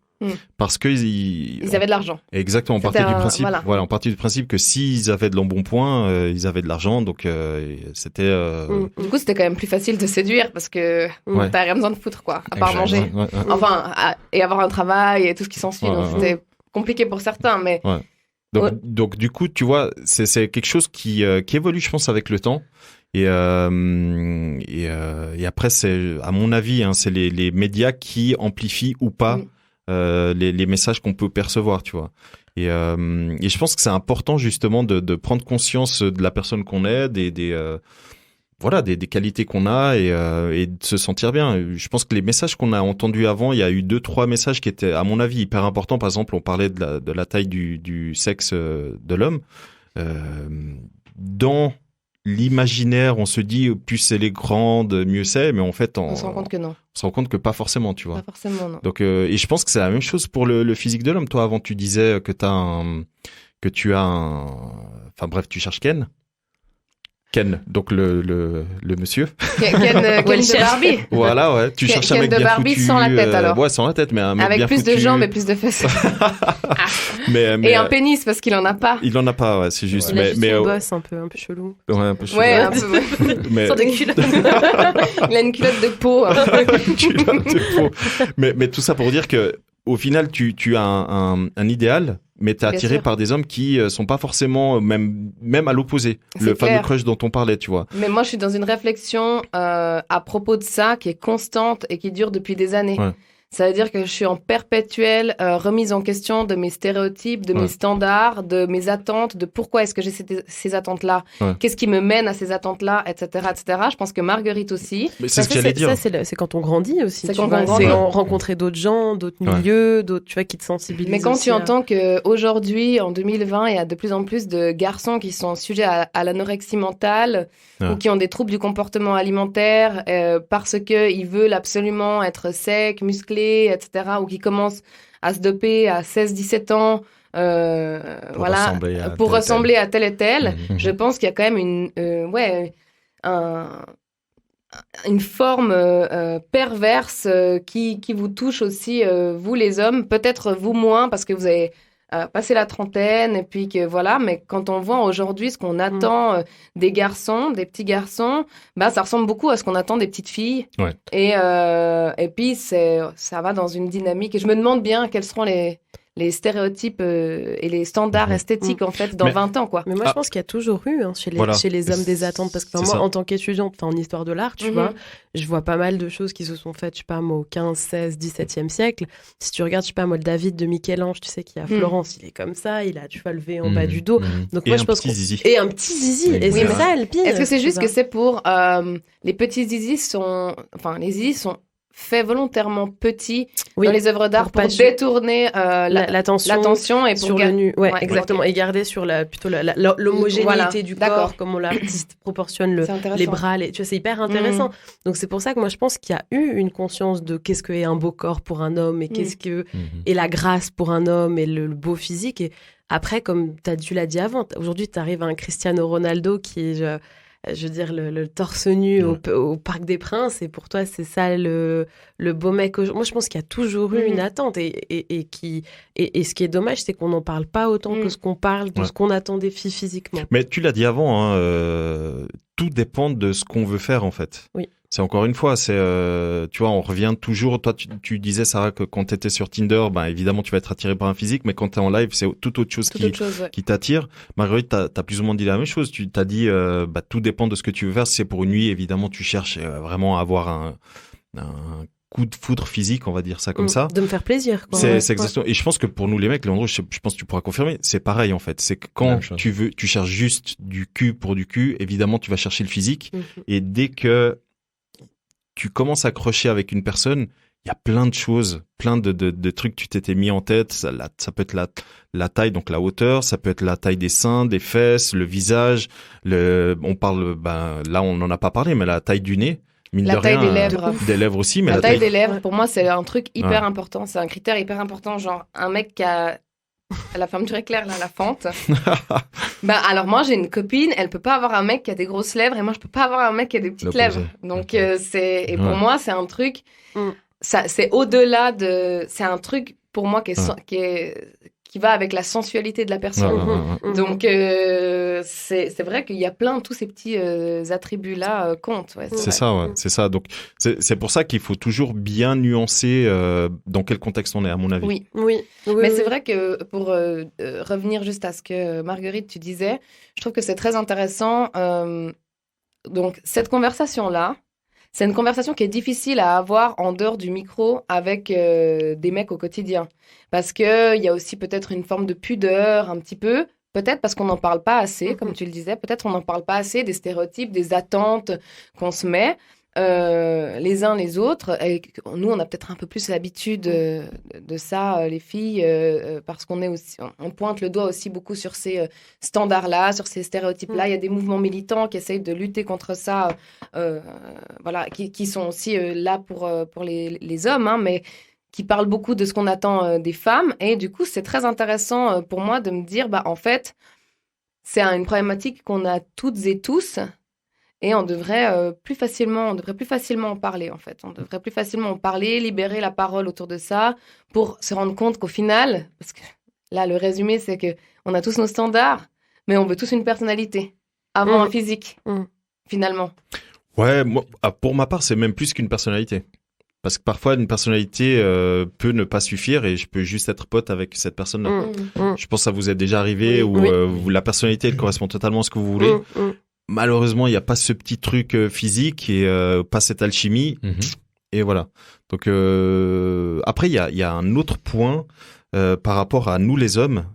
Parce que ils avaient de l'argent. Exactement. On partait du principe que s'ils avaient de l'embonpoint, ils avaient de l'argent, donc c'était. Du coup, c'était quand même plus facile de séduire parce que t'as rien besoin de foutre, quoi, à part manger. Enfin, et avoir un travail et tout ce qui s'ensuit. Donc c'était compliqué pour certains, mais. Donc du coup, tu vois, c'est quelque chose qui évolue, je pense, avec le temps. Et après, c'est, à mon avis, hein, c'est les médias qui amplifient ou pas les messages qu'on peut percevoir, tu vois. Et je pense que c'est important justement de prendre conscience de la personne qu'on est, des qualités qu'on a et de se sentir bien. Je pense que les messages qu'on a entendus avant, il y a eu 2-3 messages qui étaient, à mon avis, hyper importants. Par exemple, on parlait de la taille du sexe de l'homme. Dans l'imaginaire, on se dit plus elle est grande, mieux c'est, mais en fait, on se rend compte que non. On se rend compte que pas forcément, tu vois. Pas forcément, non. Donc, et je pense que c'est la même chose pour le physique de l'homme. Toi, avant, tu disais que enfin bref, tu cherches Ken, donc le monsieur. Ken de Barbie. Voilà, ouais. Tu cherches un mec de bien Barbie foutu, sans la tête, alors. Ouais, sans la tête, mais un mec avec bien plus foutu. De jambes et plus de fesses. mais et un pénis parce qu'il en a pas. Il en a pas, ouais, c'est juste. Il a juste une bosse un peu chelou. Ouais, un peu chelou. Ouais, un peu. Sans des culottes. Il a une culotte de peau. Une culotte de peau. Mais tout ça pour dire que au final, tu as un idéal. Mais t'es attiré par des hommes qui sont pas forcément même à l'opposé. Le fameux crush dont on parlait, tu vois. Mais moi, je suis dans une réflexion à propos de ça qui est constante et qui dure depuis des années. Ouais. Ça veut dire que je suis en perpétuelle remise en question de mes stéréotypes, de mes standards, de mes attentes, de pourquoi est-ce que j'ai ces attentes-là, qu'est-ce qui me mène à ces attentes-là, etc., etc. Je pense que Marguerite aussi. Mais c'est ce que j'allais dire. Ça, c'est quand on grandit aussi. C'est quand on grandit. C'est rencontrer d'autres gens, d'autres milieux, d'autres, tu vois, qui te sensibilisent. Mais quand tu entends qu'aujourd'hui, en 2020, il y a de plus en plus de garçons qui sont sujets à l'anorexie mentale ou qui ont des troubles du comportement alimentaire parce qu'ils veulent absolument être secs, musclés, musclés, etc., ou qui commencent à se doper à 16-17 ans, pour ressembler à tel et tel, je pense qu'il y a quand même une forme perverse qui vous touche aussi, vous les hommes, peut-être vous moins, parce que vous avez passé la trentaine, et puis que voilà, mais quand on voit aujourd'hui ce qu'on attend des garçons, des petits garçons, ça ressemble beaucoup à ce qu'on attend des petites filles. Ouais. Et puis ça va dans une dynamique, et je me demande bien quels seront les stéréotypes et les standards esthétiques en fait dans 20 ans, quoi. Mais moi je pense qu'il y a toujours eu chez les hommes des attentes, parce que moi en tant qu'étudiante en histoire de l'art, tu vois, je vois pas mal de choses qui se sont faites, je sais pas moi, au 15, 16, 17e siècle. Si tu regardes, je sais pas moi, le David de Michel-Ange, tu sais qu'il y a Florence, il est comme ça, il a, tu vois, levé en bas du dos. Donc moi je pense et un petit zizi, et c'est ça le pire. Est-ce que c'est juste que c'est pour les petits zizis les zizis sont fait volontairement petit dans les œuvres d'art pour détourner l'attention et pour sur le nu, exactement, et garder sur plutôt l'homogénéité du corps, comme l'artiste proportionne les bras, tu vois, c'est hyper intéressant. Donc c'est pour ça que moi je pense qu'il y a eu une conscience de qu'est-ce qu'est un beau corps pour un homme, et qu'est-ce que est la grâce pour un homme, et le beau physique. Et après, comme tu l'as dit avant, aujourd'hui tu arrives à un Cristiano Ronaldo qui est je veux dire, le torse nu au Parc des Princes, et pour toi, c'est ça le beau mec. Moi, je pense qu'il y a toujours eu une attente, et ce qui est dommage, c'est qu'on n'en parle pas autant que ce qu'on parle de ce qu'on attend des filles physiquement. Mais tu l'as dit avant, tout dépend de ce qu'on veut faire, en fait. Oui. C'est encore une fois, tu vois, on revient toujours. Toi, tu disais, Sarah, que quand t'étais sur Tinder, évidemment, tu vas être attiré par un physique, mais quand t'es en live, c'est tout autre chose qui t'attire. Marguerite, t'as plus ou moins dit la même chose. Tu t'as dit, tout dépend de ce que tu veux faire. Si c'est pour une nuit, évidemment, tu cherches vraiment à avoir un coup de foudre physique, on va dire ça comme ça. De me faire plaisir, quoi. C'est exactement. Et je pense que pour nous, les mecs, Léandro, je pense que tu pourras confirmer, c'est pareil, en fait. C'est que quand tu cherches juste du cul pour du cul, évidemment, tu vas chercher le physique. Et dès que tu commences à accrocher avec une personne, il y a plein de choses, plein de trucs que tu t'étais mis en tête. Ça peut être la taille, donc la hauteur, ça peut être la taille des seins, des fesses, le visage. On parle, là on n'en a pas parlé, mais la taille du nez. La taille des lèvres. Des lèvres aussi, mais la taille des lèvres, pour moi, c'est un truc hyper important. C'est un critère hyper important. Genre, un mec qui a la fermeture éclair, là, la fente. Alors moi, j'ai une copine, elle peut pas avoir un mec qui a des grosses lèvres, et moi, je peux pas avoir un mec qui a des petites lèvres. Donc, pour moi, c'est un truc, c'est au-delà de, c'est un truc, pour moi, qui va avec la sensualité de la personne. Donc, c'est vrai qu'il y a plein de tous ces petits attributs-là comptent. Ouais, c'est ça, ouais, c'est ça. Donc, c'est pour ça qu'il faut toujours bien nuancer dans quel contexte on est, à mon avis. Oui. Mais c'est vrai que pour revenir juste à ce que Marguerite, tu disais, je trouve que c'est très intéressant. Donc, cette conversation-là, c'est une conversation qui est difficile à avoir en dehors du micro avec des mecs au quotidien. Parce qu'il y a aussi peut-être une forme de pudeur, un petit peu. Peut-être parce qu'on n'en parle pas assez, comme tu le disais. Peut-être on n'en parle pas assez des stéréotypes, des attentes qu'on se met les uns les autres. Et nous, on a peut-être un peu plus l'habitude de ça, les filles, parce qu'on est aussi, on pointe le doigt aussi beaucoup sur ces standards-là, sur ces stéréotypes-là. Il y a des mouvements militants qui essayent de lutter contre ça, qui sont aussi là pour les hommes, hein, mais qui parlent beaucoup de ce qu'on attend des femmes. Et du coup, c'est très intéressant pour moi de me dire, en fait, c'est une problématique qu'on a toutes et tous. Et on devrait plus facilement en parler, en fait. On devrait plus facilement en parler, libérer la parole autour de ça, pour se rendre compte qu'au final, parce que là, le résumé, c'est que on a tous nos standards, mais on veut tous une personnalité avant un physique, finalement. Ouais, moi, pour ma part, c'est même plus qu'une personnalité. Parce que parfois, une personnalité peut ne pas suffire, et je peux juste être pote avec cette personne-là. Je pense que ça vous est déjà arrivé, où la personnalité, elle correspond totalement à ce que vous voulez. Malheureusement, il n'y a pas ce petit truc physique et pas cette alchimie. Et voilà. Donc, après, il y a un autre point par rapport à nous, les hommes.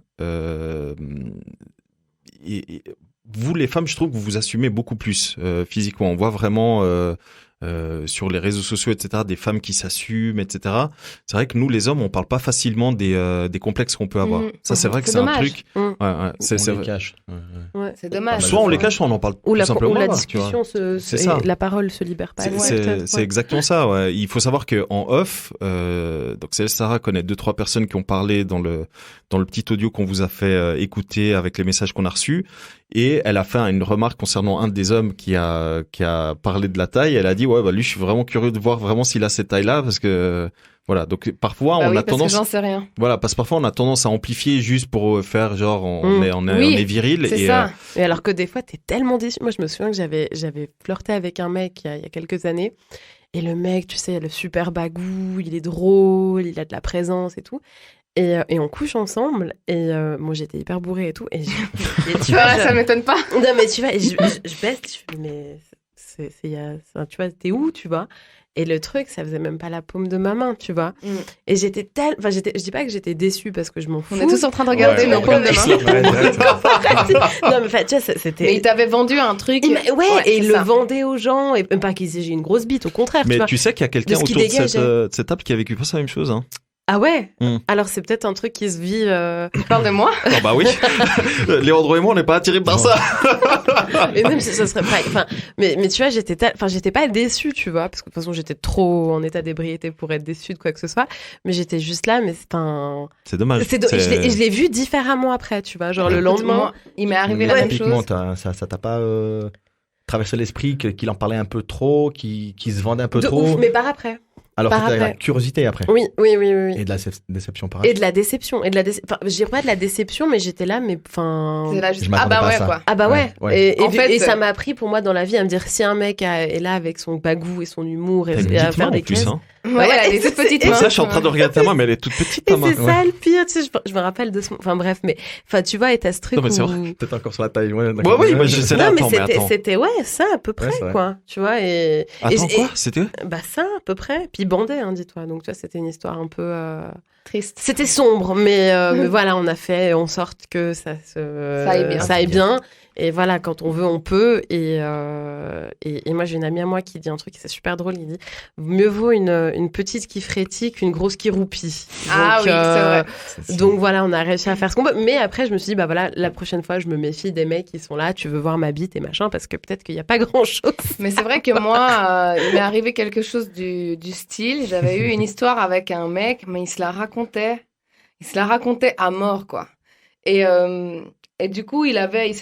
Et vous, les femmes, je trouve que vous vous assumez beaucoup plus physiquement. On voit vraiment sur les réseaux sociaux, etc., des femmes qui s'assument, etc. C'est vrai que nous, les hommes, on parle pas facilement des complexes qu'on peut avoir. Ça, c'est vrai que c'est un dommage. truc. C'est On les cache. Ouais. C'est dommage. Soit on les cache, soit on en parle Ou tout simplement la pas, discussion, c'est ça. la parole se libère pas. C'est exactement ça. Ouais. Il faut savoir que en off, donc Sarah connaît 2-3 personnes qui ont parlé dans le petit audio qu'on vous a fait écouter avec les messages qu'on a reçus, et elle a fait une remarque concernant un des hommes qui a parlé de la taille. Elle a dit ouais, bah lui, je suis vraiment curieux de voir vraiment s'il a cette taille-là, parce que voilà. Donc parfois on a tendance. J'en sais rien. Voilà, parce que parfois on a tendance à amplifier juste pour faire genre on est viril. C'est et ça. Et alors que des fois, t'es tellement déçu. Moi, je me souviens que j'avais flirté avec un mec il y a quelques années. Et le mec, tu sais, il a le super bagou, il est drôle, il a de la présence et tout. Et on couche ensemble. Et moi, j'étais hyper bourrée et tout. Et tu vois, ça m'étonne pas. Non, mais tu vois, et je baisse, je fais, mais tu vois, t'es où, tu vois? Et le truc, ça faisait même pas la paume de ma main, tu vois. Et je dis pas que j'étais déçue parce que je m'en fous. On est tous en train de regarder nos paumes de main. Non, mais enfin, tu vois, c'était. Mais il t'avait vendu un truc. Et il le vendait aux gens. Et même pas qu'il disait j'ai une grosse bite, au contraire. Mais tu sais qu'il y a quelqu'un autour de cette table qui a vécu pas la même chose, hein. Ah ouais. Alors c'est peut-être un truc qui se vit. Tu parles de moi? Oh bah oui. Léandro et moi, on n'est pas attirés par ça. Et même si ça serait pas. Enfin, mais tu vois, j'étais pas déçue, tu vois, parce que de toute façon j'étais trop en état d'ébriété pour être déçue de quoi que ce soit. Mais j'étais juste là, mais c'est dommage. Je l'ai vu différemment après, tu vois, genre le lendemain. Il m'est arrivé la même chose. Ça t'a pas traversé l'esprit qu'il en parlait un peu trop, qu'il se vendait un peu trop. Ouf, mais par après. Alors que t'as la curiosité après. Oui. Et de la déception pareil. Et de la déception. Enfin, je dirais pas de la déception, mais j'étais là, mais enfin. C'est là juste. Ah bah ouais, quoi. Ah bah ouais. Ouais. Et ça m'a appris pour moi dans la vie à me dire si un mec est là avec son bagou et son humour et à faire des crises. Ouais, elle est toute petite. Ça, je suis en train de regarder ta main, mais elle est toute petite, ta main. C'est ça le pire, tu sais, je me rappelle de ce. Enfin bref, mais. Enfin, tu vois, et t'as ce truc. Non, mais c'est vrai. Peut-être encore sur la taille, ouais. Oui, moi, je sais là. Non, mais c'était, ça, à peu près, quoi. Tu vois, et. Attends, quoi? C'était? Bah, ça, à peu près. Puis bandé, hein, dis-toi. Donc, tu vois, c'était une histoire un peu. Triste. C'était sombre, mais voilà, on a fait en sorte que ça aille bien. Et voilà, quand on veut, on peut. Et moi, j'ai une amie à moi qui dit un truc, c'est super drôle. Il dit mieux vaut une petite qui frétille qu'une grosse qui roupille. Ah oui, c'est vrai. Donc voilà, on a réussi à faire ce qu'on peut. Mais après, je me suis dit, bah voilà, la prochaine fois, je me méfie des mecs qui sont là, tu veux voir ma bite et machin, parce que peut-être qu'il n'y a pas grand-chose. Mais c'est vrai que moi, il m'est arrivé quelque chose du style. J'avais eu une histoire avec un mec, mais il se la racontait à mort, quoi. Et du coup, il avait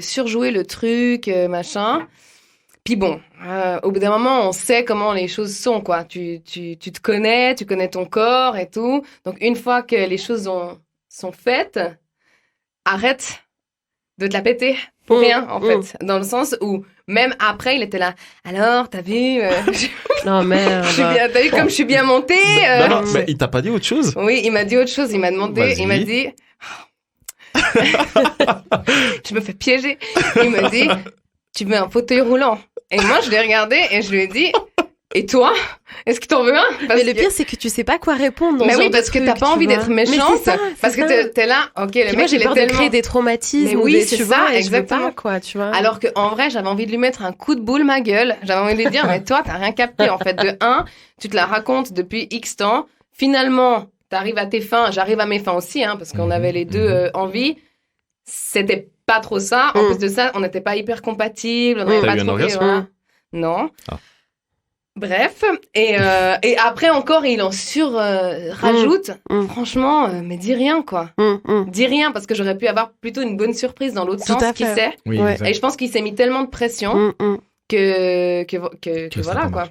surjoué le truc, machin. Puis bon, au bout d'un moment, on sait comment les choses sont, quoi. Tu te connais, tu connais ton corps et tout. Donc, une fois que les choses sont faites, arrête de te la péter pour rien, en fait. Dans le sens où, même après, il était là. Alors, t'as vu Non, merde. T'as vu comme je suis bien montée Non, mais il t'a pas dit autre chose? Oui, il m'a dit autre chose. Il m'a demandé, Vas-y. il m'a dit... Je me fais piéger. Il m'a dit, tu veux un fauteuil roulant? Et moi, je l'ai regardé et je lui ai dit, et toi? Est-ce que t'en veux un? Mais le pire, c'est que tu sais pas quoi répondre. Mais oui, parce que t'as pas envie d'être méchante. Parce que t'es là, ok, le mec, moi, j'ai il est peur de tellement... créer des traumatismes. Mais oui, c'est ça, ça, exactement. Quoi, tu vois. Alors qu'en vrai, j'avais envie de lui mettre un coup de boule, ma gueule. J'avais envie de lui dire, mais toi, t'as rien capté. En fait, de un, tu te la racontes depuis X temps. Finalement, t'arrives à tes fins. J'arrive à mes fins aussi, hein, parce qu'on avait les deux envies. C'était pas trop ça. En plus de ça, on n'était pas hyper compatibles. On n'avait pas trop... Voilà. Non. Bref. Et après encore, il en rajoute. Franchement, mais dis rien, quoi. Dis rien, parce que j'aurais pu avoir plutôt une bonne surprise dans l'autre sens, qui sait. Oui, et je pense qu'il s'est mis tellement de pression que voilà, quoi.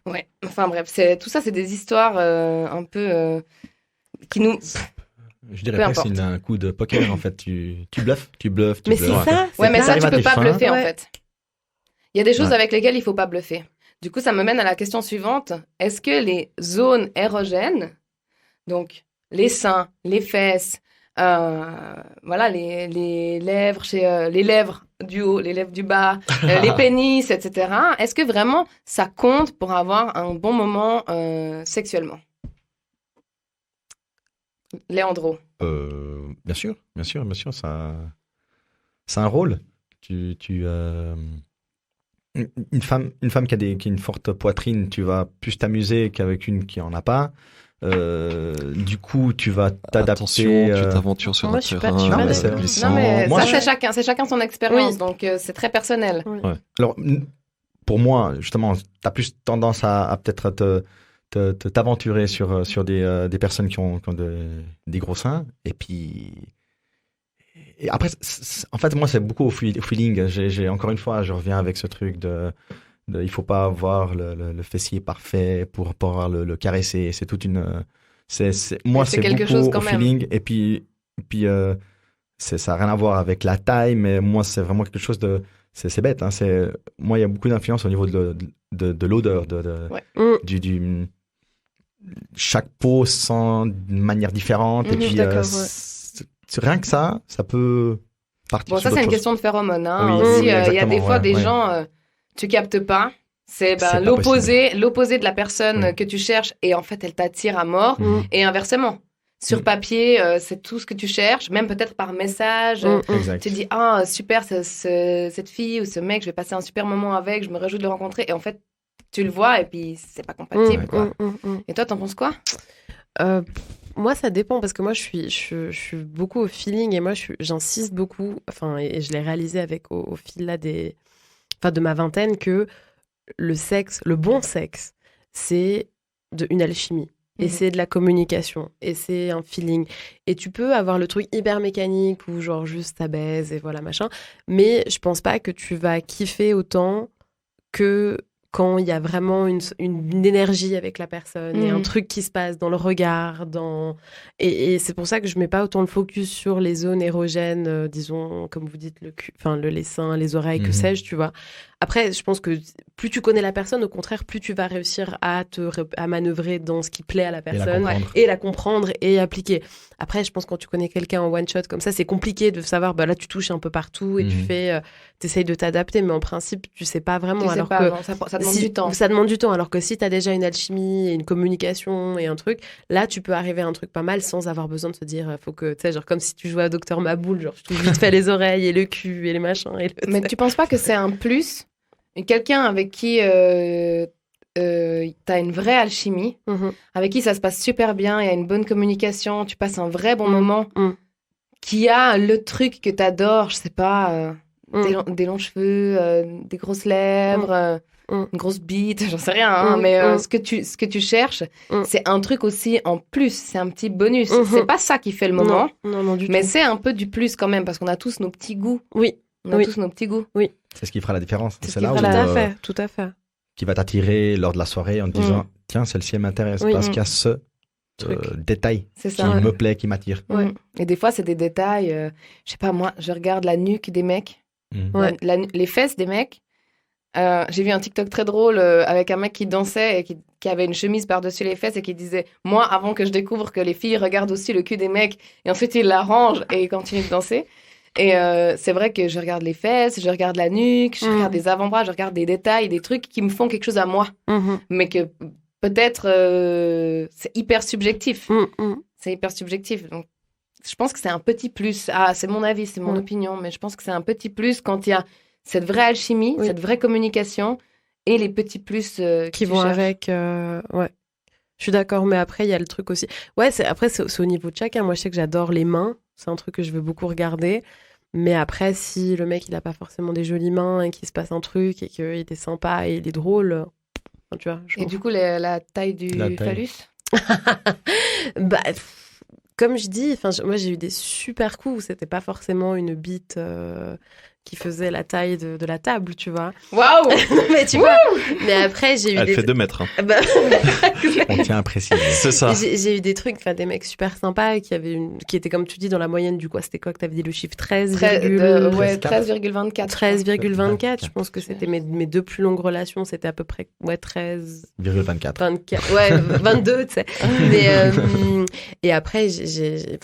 Ouais. Enfin bref, tout ça, c'est des histoires un peu qui nous... Je dirais pas que c'est un coup de poker, en fait. Tu bluffes. Mais c'est ça. Ouais, mais ça, tu peux pas bluffer, en fait. Il y a des choses avec lesquelles il faut pas bluffer. Du coup, ça me mène à la question suivante. Est-ce que les zones érogènes, donc les seins, les fesses, voilà, les lèvres, les lèvres du haut, les lèvres du bas, les pénis, etc., est-ce que vraiment ça compte pour avoir un bon moment sexuellement? Léandro. Bien sûr, ça a un rôle. une femme qui a une forte poitrine, tu vas plus t'amuser qu'avec une qui en a pas. Du coup, tu vas t'adapter. Attention, tu t'aventures sur un terrain. Non, mais Moi, ça, c'est chacun son expérience, donc c'est très personnel. Ouais. Alors, pour moi, justement, t'as plus tendance à peut-être t'aventurer sur des personnes qui ont des gros seins. Et puis, et après, en fait, moi, c'est beaucoup au feeling. Encore une fois, je reviens avec ce truc il faut pas avoir le fessier parfait pour pouvoir le caresser. C'est toute une. Moi, c'est quelque beaucoup chose au quand même. feeling. Et puis ça n'a rien à voir avec la taille, mais moi, c'est vraiment quelque chose de. C'est bête. Hein, moi, il y a beaucoup d'influence au niveau de l'odeur, chaque peau sent d'une manière différente. Et puis, rien que ça peut partir. Bon, ça, c'est une question de phéromones. Hein. Oui, aussi, il y a des fois des ouais. gens, tu captes pas. C'est pas l'opposé de la personne que tu cherches et en fait, elle t'attire à mort. Et inversement. Sur papier, c'est tout ce que tu cherches, même peut-être par message. Tu te dis, ah, super, cette fille ou ce mec, je vais passer un super moment avec, je me réjouis de le rencontrer. Et en fait, tu le vois et puis c'est pas compatible. Quoi. Et toi, t'en penses quoi? Moi, ça dépend parce que moi, je suis beaucoup au feeling et moi, j'insiste beaucoup. Enfin, et je l'ai réalisé avec au fil là de ma vingtaine que le bon sexe, c'est une alchimie. Et c'est de la communication. Et c'est un feeling. Et tu peux avoir le truc hyper mécanique ou genre juste ça baise et voilà, machin. Mais je pense pas que tu vas kiffer autant que quand il y a vraiment une énergie avec la personne et un truc qui se passe dans le regard. Et c'est pour ça que je mets pas autant le focus sur les zones érogènes, disons, comme vous dites, le cul, enfin, les seins, les oreilles, que sais-je, tu vois. Après, je pense que plus tu connais la personne, au contraire, plus tu vas réussir à manœuvrer dans ce qui plaît à la personne et la comprendre et appliquer. Après, je pense que quand tu connais quelqu'un en one shot comme ça, c'est compliqué de savoir, là, tu touches un peu partout et t'essayes de t'adapter, mais en principe, tu sais pas vraiment. Ça demande du temps. Ça demande du temps, alors que si t'as déjà une alchimie et une communication et un truc, là, tu peux arriver à un truc pas mal sans avoir besoin de se dire, faut que, tu sais, genre comme si tu jouais à Docteur Maboul, genre, je touche vite fait les oreilles et le cul et les machins. Mais tu penses pas que c'est un plus? Et quelqu'un avec qui t'as une vraie alchimie, avec qui ça se passe super bien, il y a une bonne communication, tu passes un vrai bon moment, qui a le truc que t'adores, je sais pas, des longs cheveux, des grosses lèvres, une grosse bite, j'en sais rien, hein, mais ce que tu cherches, c'est un truc aussi en plus, c'est un petit bonus. C'est pas ça qui fait le moment, non, du mais tout. c'est un peu du plus quand même, parce qu'on a tous nos petits goûts. Oui. On a tous nos petits goûts. Oui. C'est ce qui fera la différence. C'est là où tout à fait. Qui va t'attirer lors de la soirée en te disant tiens, celle-ci elle m'intéresse parce qu'il y a ce détail qui me plaît, qui m'attire. Et des fois, c'est des détails. Je sais pas, moi, je regarde la nuque des mecs, les fesses des mecs. J'ai vu un TikTok très drôle avec un mec qui dansait et qui avait une chemise par-dessus les fesses et qui disait moi, avant que je découvre que les filles regardent aussi le cul des mecs, et ensuite il l'arrange et il continue de danser. Et c'est vrai que je regarde les fesses, je regarde la nuque, je regarde des avant-bras, je regarde des détails, des trucs qui me font quelque chose à moi. Mais que peut-être c'est hyper subjectif. C'est hyper subjectif. Donc, je pense que c'est un petit plus. Ah, c'est mon avis, c'est mon opinion, mais je pense que c'est un petit plus quand il y a cette vraie alchimie, cette vraie communication et les petits plus qui vont avec. Ouais. Je suis d'accord, mais après, il y a le truc aussi. Ouais, c'est au niveau de chacun. Moi, je sais que j'adore les mains. C'est un truc que je veux beaucoup regarder. Mais après, si le mec, il a pas forcément des jolies mains et qu'il se passe un truc et qu'il est sympa et il est drôle, tu vois. Et du coup, la taille du phallus comme je dis, moi, j'ai eu des super coups. C'était pas forcément une bite qui faisait la taille de la table, tu vois. Waouh. Mais tu vois. Mais après, j'ai eu Elle fait 2 mètres. Hein. On tient à préciser. C'est ça. J'ai eu des trucs, des mecs super sympas qui étaient, comme tu dis, dans la moyenne du quoi. C'était quoi que t'avais dit le chiffre 13,24. 13,24. Je pense que c'était mes 2 plus longues relations. C'était à peu près 13,24. 24. Ouais, 22, tu sais. Et après,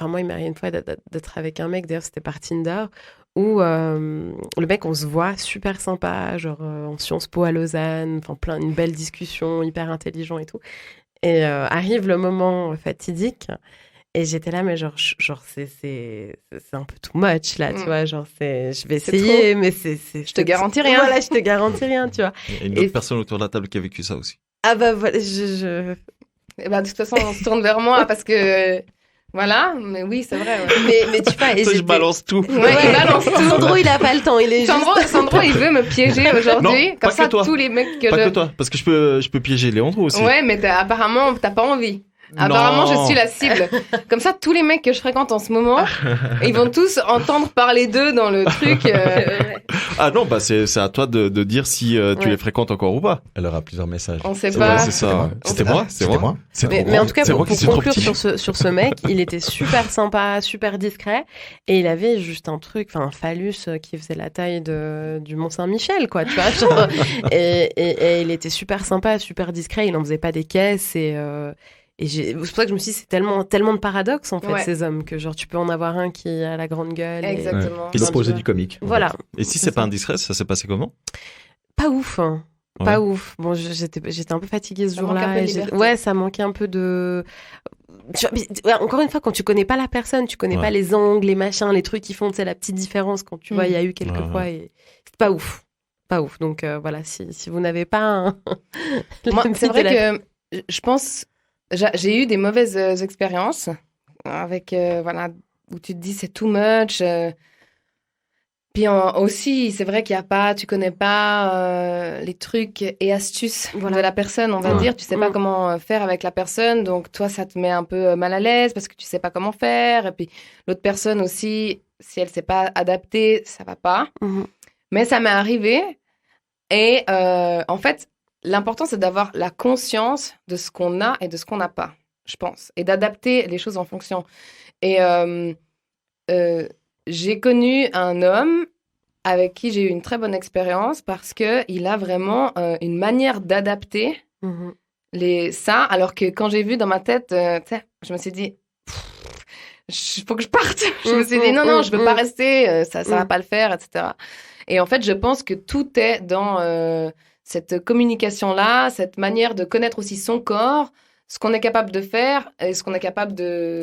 moi, il m'est arrivé une fois d'être avec un mec. D'ailleurs, c'était par Tinder. Où le mec, on se voit super sympa, genre en Sciences Po à Lausanne, une belle discussion, hyper intelligent et tout. Et arrive le moment fatidique Et j'étais là, mais genre c'est un peu too much, là, tu vois. Genre, je vais C'est essayer, trop. mais c'est. Je te garantis rien. Voilà, je te garantis rien, tu vois. Il y a une autre personne autour de la table qui a vécu ça aussi. Ah bah voilà, Eh ben, de toute façon, on se tourne vers moi parce que. Voilà, mais oui, c'est vrai. Ouais. Mais tu vois, Toi, je balance tout. Ouais, il balance tout. Sandro, il a pas le temps, il est Sandro, il veut me piéger aujourd'hui. Non, Comme pas ça, que toi. tous les mecs que Pas que toi, parce que je peux piéger Léandro aussi. Ouais, mais apparemment, t'as pas envie. Apparemment, je suis la cible. Comme ça, tous les mecs que je fréquente en ce moment, ils vont tous entendre parler d'eux dans le truc. Ah non, bah c'est à toi de dire si tu les fréquentes encore ou pas. Elle aura plusieurs messages. On sait pas. C'est ça. C'était moi. Mais en tout cas, pour conclure sur ce mec, il était super sympa, super discret, et il avait juste un truc, un phallus qui faisait la taille du Mont-Saint-Michel, quoi, tu vois. Genre, et il était super sympa, super discret, il en faisait pas des caisses, et c'est pour ça que je me suis dit, c'est tellement de paradoxes, en fait, ces hommes, que genre, tu peux en avoir un qui a la grande gueule. Exactement. Qui l'opposé du comique. Voilà. Et si c'est pas indiscret, ça s'est passé comment? Pas ouf, hein. Ouais. Pas ouf. Bon, j'étais un peu fatiguée ce Ça manque un jour-là. peu de liberté. Ouais, ça manquait un peu de... Ouais, encore une fois, quand tu connais pas la personne, tu connais pas les angles, les machins, les trucs qui font, tu sais, la petite différence quand tu vois, il y a eu quelques fois et c'est pas ouf. Pas ouf. Donc voilà, si vous n'avez pas un... Moi, c'est vrai que je pense... J'ai eu des mauvaises expériences avec, voilà, où tu te dis c'est too much. Puis aussi, c'est vrai qu'il y a pas, tu connais pas les trucs et astuces de la personne, on va dire. Tu sais pas comment faire avec la personne, donc toi, ça te met un peu mal à l'aise parce que tu sais pas comment faire. Et puis l'autre personne aussi, si elle s'est pas adaptée, ça va pas. Mais ça m'est arrivé. Et en fait, l'important, c'est d'avoir la conscience de ce qu'on a et de ce qu'on n'a pas, je pense, et d'adapter les choses en fonction. Et j'ai connu un homme avec qui j'ai eu une très bonne expérience parce qu'il a vraiment une manière d'adapter ça, alors que quand j'ai vu dans ma tête, je me suis dit, il faut que je parte. Je me suis dit, non, je ne peux pas rester, ça ne va pas le faire, etc. Et en fait, je pense que tout est dans cette communication-là, cette manière de connaître aussi son corps, ce qu'on est capable de faire et ce qu'on est capable de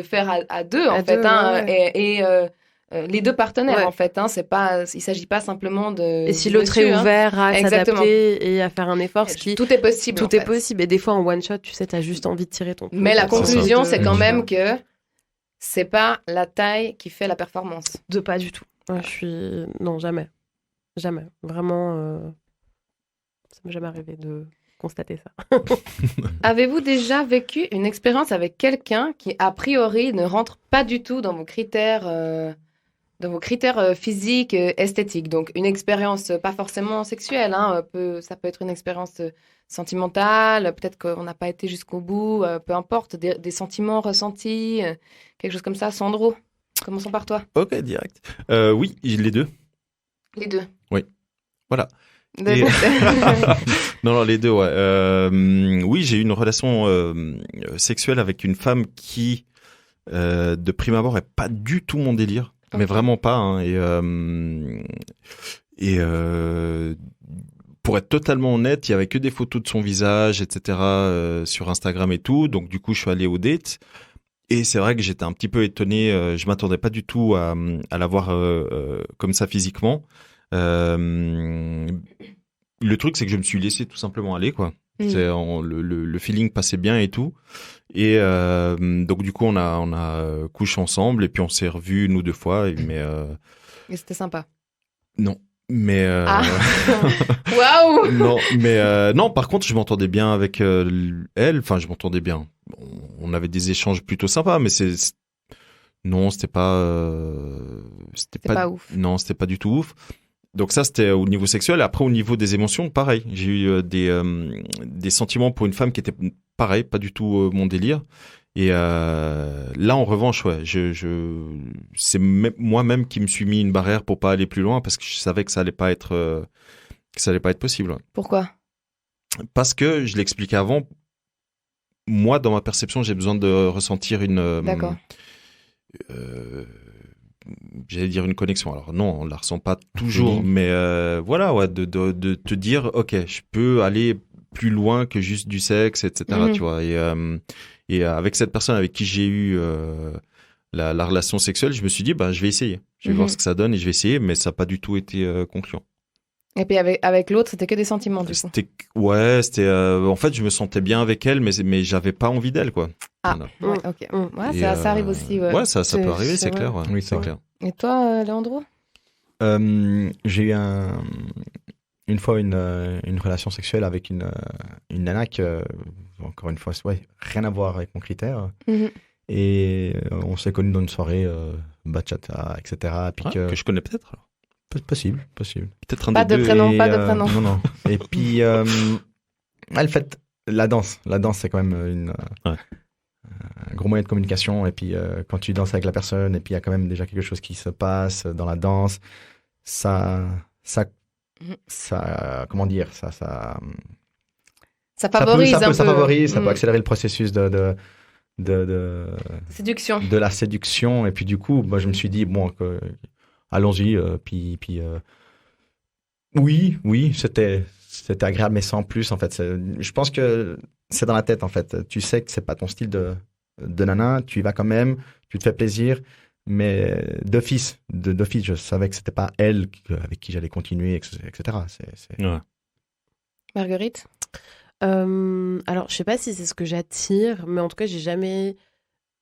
faire à deux, en fait. Et les deux partenaires, en fait. C'est pas, il ne s'agit pas simplement de... Et si l'autre est ouvert à s'adapter et à faire un effort, tout est possible. Tout est possible. Et des fois, en one-shot, tu sais, tu as juste envie de tirer ton... Mais la conclusion, c'est quand même que c'est pas la taille qui fait la performance. Pas du tout. Non, jamais. Jamais. Vraiment... Ça m'est jamais arrivé de constater ça. Avez-vous déjà vécu une expérience avec quelqu'un qui, a priori, ne rentre pas du tout dans vos critères physiques, esthétiques? Donc, une expérience pas forcément sexuelle, ça peut être une expérience sentimentale, peut-être qu'on n'a pas été jusqu'au bout, peu importe, des sentiments ressentis, quelque chose comme ça. Sandro, commençons par toi. Ok, direct. Oui, les deux. Les deux. Oui, voilà. Non, les deux, ouais. Oui, j'ai eu une relation sexuelle avec une femme qui, de prime abord, est pas du tout mon délire, mais vraiment pas. Et pour être totalement honnête, il y avait que des photos de son visage, etc. Sur Instagram et tout. Donc du coup, je suis allé au date. Et c'est vrai que j'étais un petit peu étonné. Je m'attendais pas du tout à la voir comme ça physiquement. Le truc, c'est que je me suis laissé tout simplement aller, quoi. Le feeling passait bien et tout. Et donc du coup, on a couché ensemble et puis on s'est revus nous 2 fois. Et c'était sympa. Non. Mais waouh. Non, mais non. Par contre, je m'entendais bien avec elle. Enfin, je m'entendais bien. On avait des échanges plutôt sympas, mais non, c'était pas ouf. Non, c'était pas du tout ouf. Donc ça, c'était au niveau sexuel. Après, au niveau des émotions, pareil. J'ai eu des sentiments pour une femme qui était pareil, pas du tout mon délire. Et là, en revanche, ouais, c'est moi-même qui me suis mis une barrière pour pas aller plus loin parce que je savais que ça allait pas être possible. Ouais. Pourquoi? Parce que je l'expliquais avant. Moi, dans ma perception, j'ai besoin de ressentir une. D'accord. J'allais dire une connexion. Alors non, on la ressent pas toujours, mais voilà, ouais, de te dire, ok, je peux aller plus loin que juste du sexe, etc. Tu vois. Et avec cette personne avec qui j'ai eu la relation sexuelle, je me suis dit, je vais essayer. Je vais voir ce que ça donne et je vais essayer, mais ça n'a pas du tout été concluant. Et puis avec l'autre, c'était que des sentiments, du coup. En fait, je me sentais bien avec elle, mais j'avais pas envie d'elle, quoi. Ah, ouais, ok. Ouais, ça arrive aussi. Ouais, ça peut arriver, c'est clair. Ouais. Oui, c'est clair. Et toi, Leandro? J'ai eu une fois une relation sexuelle avec une nana que, encore une fois, rien à voir avec mon critère. Et on s'est connus dans une soirée bachata, etc. Puis que je connais peut-être alors. Possible. Peut-être un pas des de deux. prénom, pas de prénom. Non. Et puis, elle fait la danse. La danse, c'est quand même un gros moyen de communication. Et puis, quand tu danses avec la personne, et puis il y a quand même déjà quelque chose qui se passe dans la danse, ça comment dire, ça favorise un peu. Ça favorise, ça peut accélérer le processus de séduction. De la séduction. Et puis, du coup, je me suis dit, allons-y. Oui, c'était agréable, mais sans plus, en fait. Je pense que c'est dans la tête, en fait. Tu sais que c'est pas ton style de nana, tu y vas quand même, tu te fais plaisir, mais d'office, je savais que c'était pas elle avec qui j'allais continuer, etc. Ouais. Marguerite? Alors, je sais pas si c'est ce que j'attire, mais en tout cas, j'ai jamais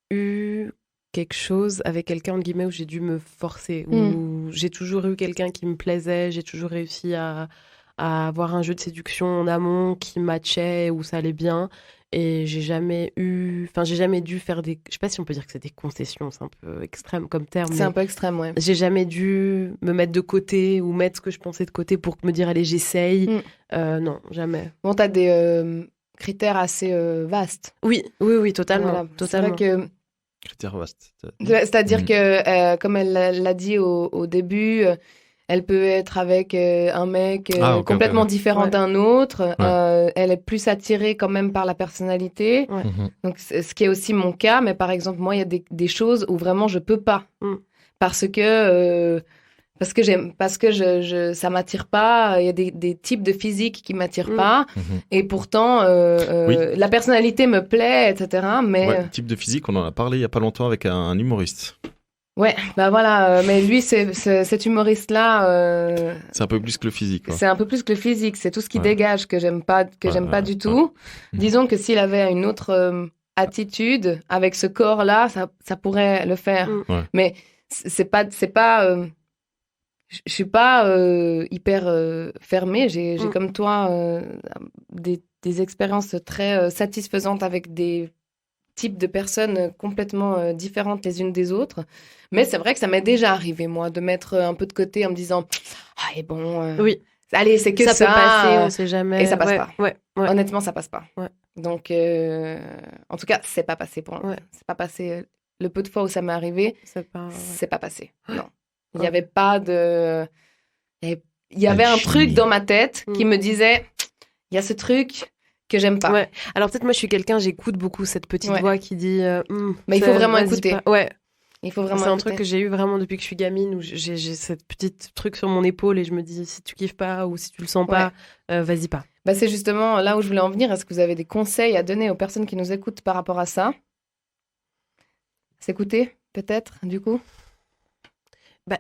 eu quelque chose avec quelqu'un, entre guillemets, où j'ai dû me forcer, où j'ai toujours eu quelqu'un qui me plaisait, j'ai toujours réussi à avoir un jeu de séduction en amont qui matchait, où ça allait bien, et j'ai jamais dû faire je sais pas si on peut dire que c'est des concessions, c'est un peu extrême comme terme. C'est un peu extrême, ouais. J'ai jamais dû me mettre de côté ou mettre ce que je pensais de côté pour me dire, allez, j'essaye. Non, jamais. Bon, t'as des critères assez vastes. Oui, totalement. Voilà. Totalement. C'est vrai que Critère vaste. c'est-à-dire que, comme elle l'a dit au début, elle peut être avec un mec complètement différent d'un autre. Elle est plus attirée quand même par la personnalité. Donc, ce qui est aussi mon cas. Mais par exemple, moi, il y a des choses où vraiment je peux pas. Parce que ça m'attire pas. Il y a des types de physique qui m'attirent pas. Et pourtant, la personnalité me plaît, etc. Mais type de physique, on en a parlé il y a pas longtemps avec un humoriste. Ouais, voilà. Mais lui, cet humoriste-là, c'est un peu plus que le physique. Quoi. C'est un peu plus que le physique. C'est tout ce qui dégage que j'aime pas, du tout. Disons que s'il avait une autre attitude avec ce corps-là, ça pourrait le faire. Mais c'est pas. Je suis pas hyper fermée. J'ai comme toi des expériences très satisfaisantes avec des types de personnes complètement différentes les unes des autres. Mais c'est vrai que ça m'est déjà arrivé, moi, de mettre un peu de côté en me disant « Ah, et bon, allez, c'est que ça. » Ça peut passer, on sait jamais. Et ça passe pas. Ouais. Honnêtement, ça passe pas. Donc, en tout cas, c'est pas passé pour moi. C'est pas passé. Le peu de fois où ça m'est arrivé, c'est pas passé. Non. Il n'y avait pas de... Il y avait un truc dans ma tête qui me disait, il y a ce truc que j'aime pas. Ouais. Alors peut-être moi je suis quelqu'un, j'écoute beaucoup cette petite voix qui dit... mais il faut vraiment écouter. Ouais. Il faut vraiment C'est un truc que j'ai eu vraiment depuis que je suis gamine, où j'ai cette petite truc sur mon épaule et je me dis, si tu kiffes pas ou si tu le sens pas, vas-y pas. C'est justement là où je voulais en venir. Est-ce que vous avez des conseils à donner aux personnes qui nous écoutent par rapport à ça? S'écouter, peut-être, du coup?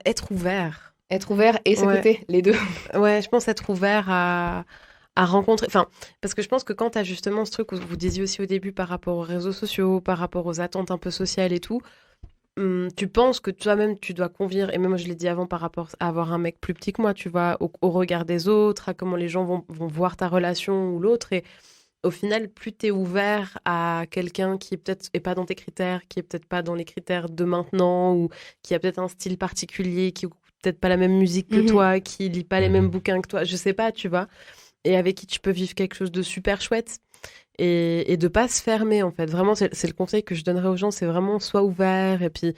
Être ouvert. Être ouvert et s'écouter, les deux. Ouais, je pense être ouvert à rencontrer... Enfin, parce que je pense que quand tu as justement ce truc où vous disiez aussi au début par rapport aux réseaux sociaux, par rapport aux attentes un peu sociales et tout, tu penses que toi-même, tu dois convenir, et même moi je l'ai dit avant par rapport à avoir un mec plus petit que moi, tu vois, au regard des autres, à comment les gens vont voir ta relation ou l'autre, et au final, plus tu es ouvert à quelqu'un qui peut-être est pas dans tes critères, qui est peut-être pas dans les critères de maintenant, ou qui a peut-être un style particulier, qui écoute peut-être pas la même musique que toi, qui lit pas les mêmes bouquins que toi, je sais pas, tu vois, et avec qui tu peux vivre quelque chose de super chouette, et de pas se fermer, en fait. Vraiment, c'est le conseil que je donnerais aux gens, c'est vraiment sois ouvert, et puis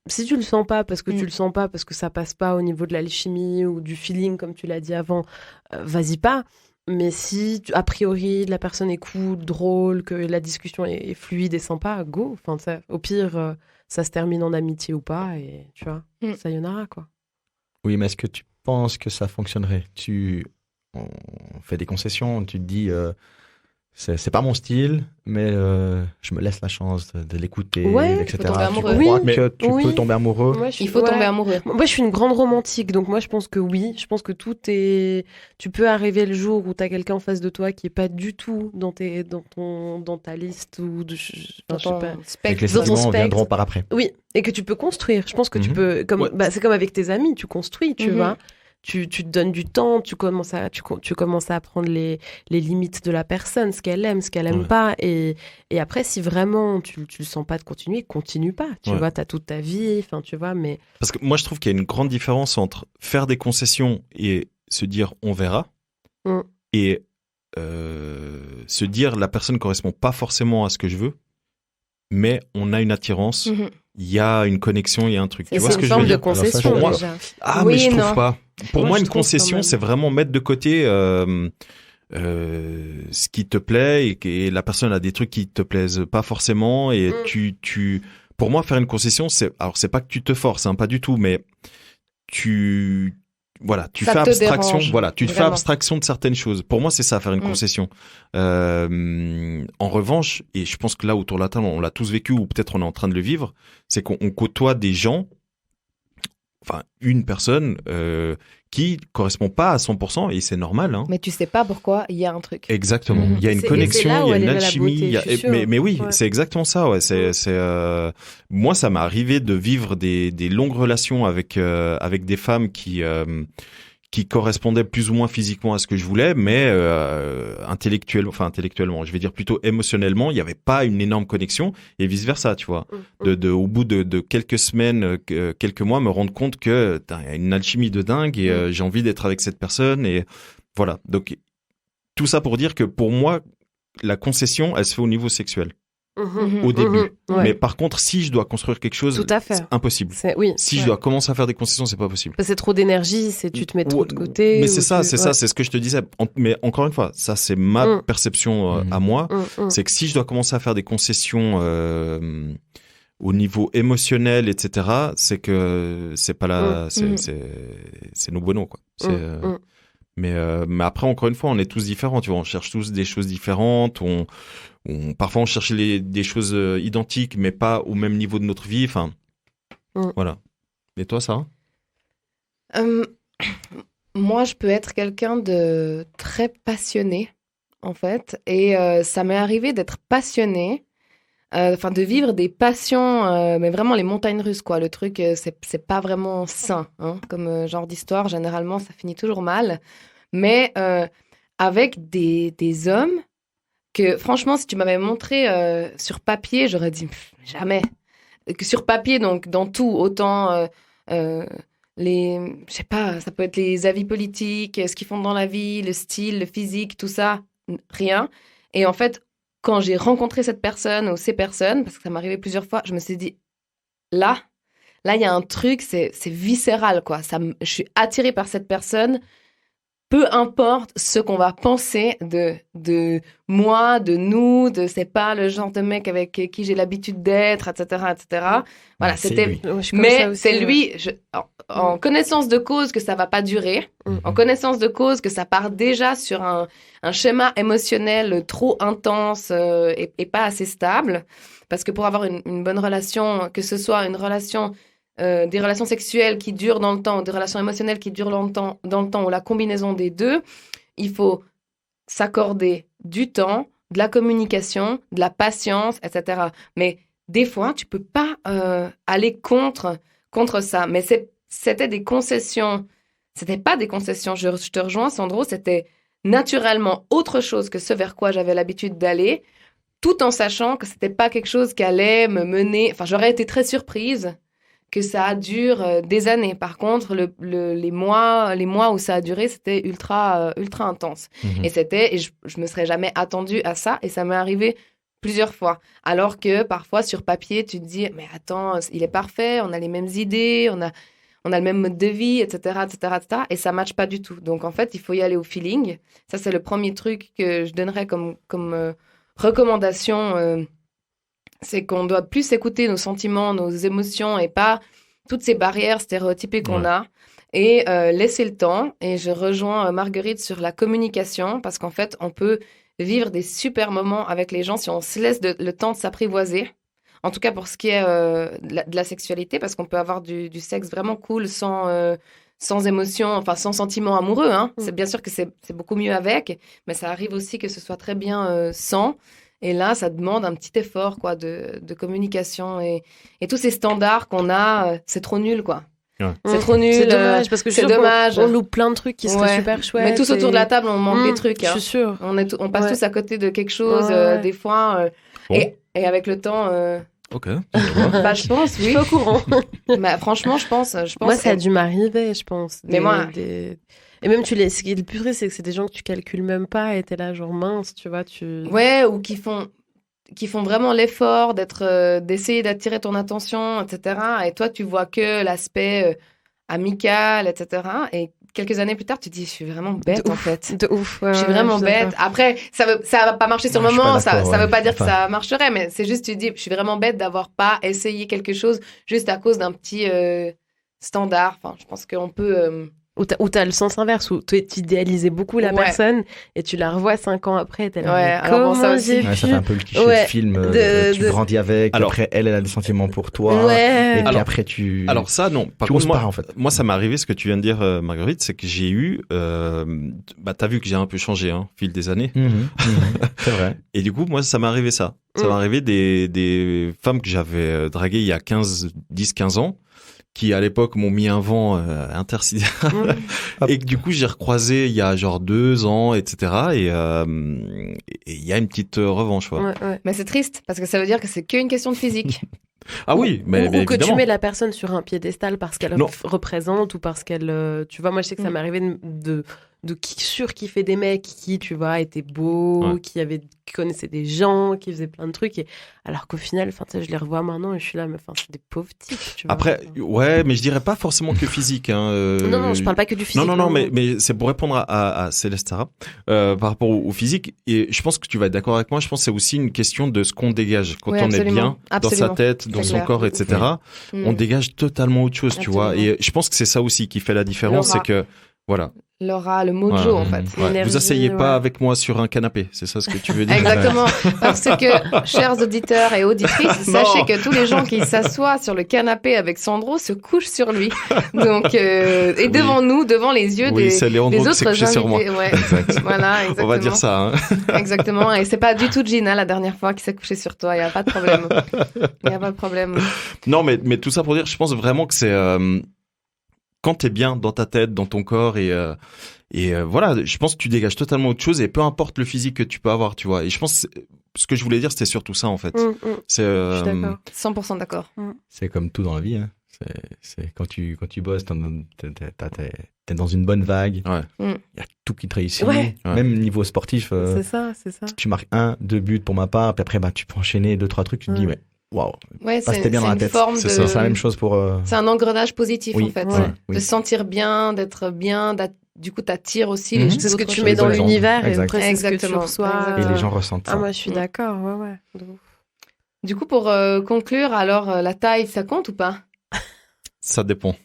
si tu le sens pas parce que tu le sens pas, parce que ça passe pas au niveau de l'alchimie ou du feeling, comme tu l'as dit avant, vas-y pas. Mais si, a priori, la personne est cool, drôle, que la discussion est fluide et sympa, go. Enfin, au pire, ça se termine en amitié ou pas, et tu vois, sayonara, quoi. Oui, mais est-ce que tu penses que ça fonctionnerait? On fait des concessions, tu te dis, c'est pas mon style, mais je me laisse la chance de l'écouter, Ouais, etc. faut tomber amoureux. Tu crois Oui, que tu oui. peux tomber amoureux? Moi, Il faut tomber amoureux. Moi, je suis une grande romantique, donc moi, je pense que oui. Je pense que tout est. Tu peux arriver le jour où tu as quelqu'un en face de toi qui est pas du tout dans ta liste ou de. Dans je sais ton pas. Et que les Dans ton sentiments spectre. viendront par après. Oui, et que tu peux construire. Je pense que tu peux. C'est comme avec tes amis, tu construis, tu vois. Tu te donnes du temps, tu commences à apprendre les limites de la personne, ce qu'elle aime, ce qu'elle aime pas. Et après, si vraiment tu le sens pas de continuer, continue pas. Tu vois, t'as toute ta vie, enfin, tu vois, mais... Parce que moi, je trouve qu'il y a une grande différence entre faire des concessions et se dire on verra, et se dire la personne correspond pas forcément à ce que je veux, mais on a une attirance, il y a une connexion, il y a un truc. Tu vois ce que je veux dire? C'est une forme de concession, pour moi, déjà. mais je trouve non. pas. Pour moi, je une trouve concession, quand même. c'est vraiment mettre de côté ce qui te plaît et la personne a des trucs qui te plaisent pas forcément et pour moi, faire une concession, c'est pas que tu te forces, hein, pas du tout, mais tu Ça fais te abstraction, dérange, tu fais vraiment. abstraction de certaines choses. Pour moi, c'est ça, faire une concession. En revanche, et je pense que là, autour de la table, on l'a tous vécu, ou peut-être on est en train de le vivre, c'est qu'on côtoie des gens, enfin, une personne, qui correspond pas à 100%, et c'est normal, hein. Mais tu sais pas pourquoi, il y a un truc. Exactement. Il y a une C'est connexion, là où il y a elle une est la alchimie. beauté, je suis sûre. Mais oui, Ouais. c'est exactement ça. Ouais. Moi, ça m'est arrivé de vivre des longues relations avec des femmes qui correspondaient plus ou moins physiquement à ce que je voulais, mais intellectuellement, je vais dire plutôt émotionnellement, il n'y avait pas une énorme connexion, et vice versa, tu vois. Au bout de quelques semaines, quelques mois, me rendre compte que il y a une alchimie de dingue et j'ai envie d'être avec cette personne, et voilà. Donc tout ça pour dire que pour moi, la concession, elle se fait au niveau sexuel. Au début. Ouais. Mais par contre, si je dois construire quelque chose, Tout à fait. c'est impossible. Oui. Si je dois commencer à faire des concessions, c'est pas possible. C'est trop d'énergie, tu te mets trop de côté. Mais ou c'est ça, tu- c'est ce que je te disais. Mais encore une fois, ça c'est ma perception à moi. C'est que si je dois commencer à faire des concessions au niveau émotionnel, etc., c'est que c'est pas la, c'est no bueno, quoi. Mais après, encore une fois, on est tous différents, tu vois. On cherche tous des choses différentes. Parfois, on cherche des choses identiques, mais pas au même niveau de notre vie. Enfin, voilà. Et toi, Sarah? Moi, je peux être quelqu'un de très passionné, en fait. Et ça m'est arrivé d'être passionnée, de vivre des passions, mais vraiment les montagnes russes, quoi. Le truc, c'est pas vraiment sain, hein, comme genre d'histoire. Généralement, ça finit toujours mal. Mais avec des hommes que, franchement, si tu m'avais montré sur papier, j'aurais dit jamais. Que sur papier, donc dans tout, autant je sais pas, ça peut être les avis politiques, ce qu'ils font dans la vie, le style, le physique, tout ça, rien. Et en fait, quand j'ai rencontré cette personne ou ces personnes, parce que ça m'est arrivé plusieurs fois, je me suis dit, là, il y a un truc, c'est viscéral, quoi. Je suis attirée par cette personne. Peu importe ce qu'on va penser de moi, de nous, c'est pas le genre de mec avec qui j'ai l'habitude d'être, etc., etc. Voilà, c'était. Ouais, je suis comme Mais ça aussi, c'est ouais. lui, en connaissance de cause que ça va pas durer, en connaissance de cause que ça part déjà sur un schéma émotionnel trop intense et pas assez stable, parce que pour avoir une bonne relation, que ce soit une relation des relations sexuelles qui durent dans le temps, des relations émotionnelles qui durent dans le temps, ou la combinaison des deux, il faut s'accorder du temps, de la communication, de la patience, etc. Mais des fois, tu peux pas aller contre ça. Mais c'était des concessions. C'était pas des concessions. Je te rejoins, Sandro. C'était naturellement autre chose que ce vers quoi j'avais l'habitude d'aller, tout en sachant que c'était pas quelque chose qui allait me mener. Enfin, j'aurais été très surprise que ça dure des années. Par contre, les mois où ça a duré, c'était ultra intense. Et je me serais jamais attendue à ça, et ça m'est arrivé plusieurs fois. Alors que parfois, sur papier, tu te dis, mais attends, il est parfait, on a les mêmes idées, on a le même mode de vie, etc., etc., etc., et ça matche pas du tout. Donc, en fait, il faut y aller au feeling. Ça, c'est le premier truc que je donnerais comme recommandation, c'est qu'on doit plus écouter nos sentiments, nos émotions, et pas toutes ces barrières stéréotypées qu'on a. et laisser le temps. Et je rejoins Marguerite sur la communication parce qu'en fait, on peut vivre des super moments avec les gens si on se laisse le temps de s'apprivoiser. En tout cas, pour ce qui est de la sexualité, parce qu'on peut avoir du sexe vraiment cool sans émotion, enfin sans sentiment amoureux. Hein. C'est bien sûr que c'est beaucoup mieux avec, mais ça arrive aussi que ce soit très bien sans. Et là, ça demande un petit effort quoi, de communication. Et tous ces standards qu'on a, c'est trop nul, quoi. Ouais. C'est trop nul. C'est dommage, parce que c'est dommage. On loupe plein de trucs qui seraient super chouettes. Mais tous autour de la table, on manque des trucs. Je suis sûre. On passe tous à côté de quelque chose, des fois. Bon. Et avec le temps... Ok. Bah, je pense, oui. Je suis pas au courant. Bah, franchement, je pense. Moi, ça a dû m'arriver, je pense. Mais moi... Et même, ce qui est le plus vrai, c'est que c'est des gens que tu calcules même pas et t'es là, genre mince, tu vois. Ouais, ou qui font vraiment l'effort d'essayer d'attirer ton attention, etc. Et toi, tu vois que l'aspect amical, etc. Et quelques années plus tard, tu te dis, je suis vraiment bête, en fait. De ouf, ouais, je suis vraiment bête. Après, ça va pas marcher sur le moment, ça veut pas dire que ça marcherait, mais c'est juste, tu te dis, je suis vraiment bête d'avoir pas essayé quelque chose juste à cause d'un petit standard. Enfin, je pense qu'on peut... Ou t'as le sens inverse, où tu idéalisais beaucoup la personne et tu la revois 5 ans après et t'es là, alors ça aussi. Ça fait un peu le cliché de film, tu grandis avec, alors, après elle a des sentiments pour toi, et puis après tu... Alors ça, non. Par contre, moi, en fait. Moi, ça m'est arrivé, ce que tu viens de dire, Marguerite, c'est que j'ai eu... t'as vu que j'ai un peu changé, au fil des années. C'est vrai. Et du coup, moi, ça m'est arrivé ça. Ça m'est arrivé des femmes que j'avais draguées il y a 10-15 ans, qui à l'époque m'ont mis un vent intersidéral et que du coup j'ai recroisé il y a genre 2 ans, etc. Et il y a une petite revanche. Ouais. Mais c'est triste parce que ça veut dire que c'est qu'une question de physique. Ah oui, mais ou que évidemment. tu mets la personne sur un piédestal parce qu'elle représente ou parce qu'elle... tu vois, moi je sais que ça m'est arrivé de surkiffer des mecs qui, tu vois, étaient beaux, qui connaissaient des gens, qui faisaient plein de trucs. Alors qu'au final, je les revois maintenant et je suis là, mais c'est des pauvres types. Tu vois. Après, ouais, mais je dirais pas forcément que physique. Non, je parle pas que du physique. Non, mais c'est pour répondre à Céleste Sarah par rapport au physique. Et je pense que tu vas être d'accord avec moi. Je pense que c'est aussi une question de ce qu'on dégage. Quand on est bien dans sa tête, dans son corps, etc., on dégage totalement autre chose, tu vois. Et je pense que c'est ça aussi qui fait la différence, c'est que voilà. L'aura, le mojo, en fait. Vous asseyez pas avec moi sur un canapé, c'est ça ce que tu veux dire? Exactement. Parce que, chers auditeurs et auditrices, sachez que tous les gens qui s'assoient sur le canapé avec Sandro se couchent sur lui. Donc, et devant nous, devant les yeux des autres invités. Sur moi. Ouais. Voilà, exactement. On va dire ça. Exactement. Et c'est pas du tout Gina la dernière fois qui s'est couchée sur toi. Il y a pas de problème. Non, mais tout ça pour dire, je pense vraiment que c'est quand t'es bien dans ta tête, dans ton corps et voilà, je pense que tu dégages totalement autre chose et peu importe le physique que tu peux avoir, tu vois. Et je pense que ce que je voulais dire, c'était surtout ça en fait. C'est, je suis d'accord, 100% d'accord. C'est comme tout dans la vie. Hein. C'est quand tu bosses, t'es dans une bonne vague. Il y a tout qui te réussit. Même niveau sportif. C'est ça. Tu marques 1-2 buts pour ma part, puis après tu peux enchaîner 2-3 trucs. Tu te dis waouh. Ouais, c'était bien dans la tête. C'est la même chose pour. C'est un engrenage positif en fait. De se sentir bien, d'être bien, du coup t'attires aussi les choses. C'est ce que tu mets dans l'univers et après c'est ce que tu reçois. Et les gens ressentent ça. Moi je suis d'accord, ouais. Du coup pour conclure, alors la taille ça compte ou pas? Ça dépend.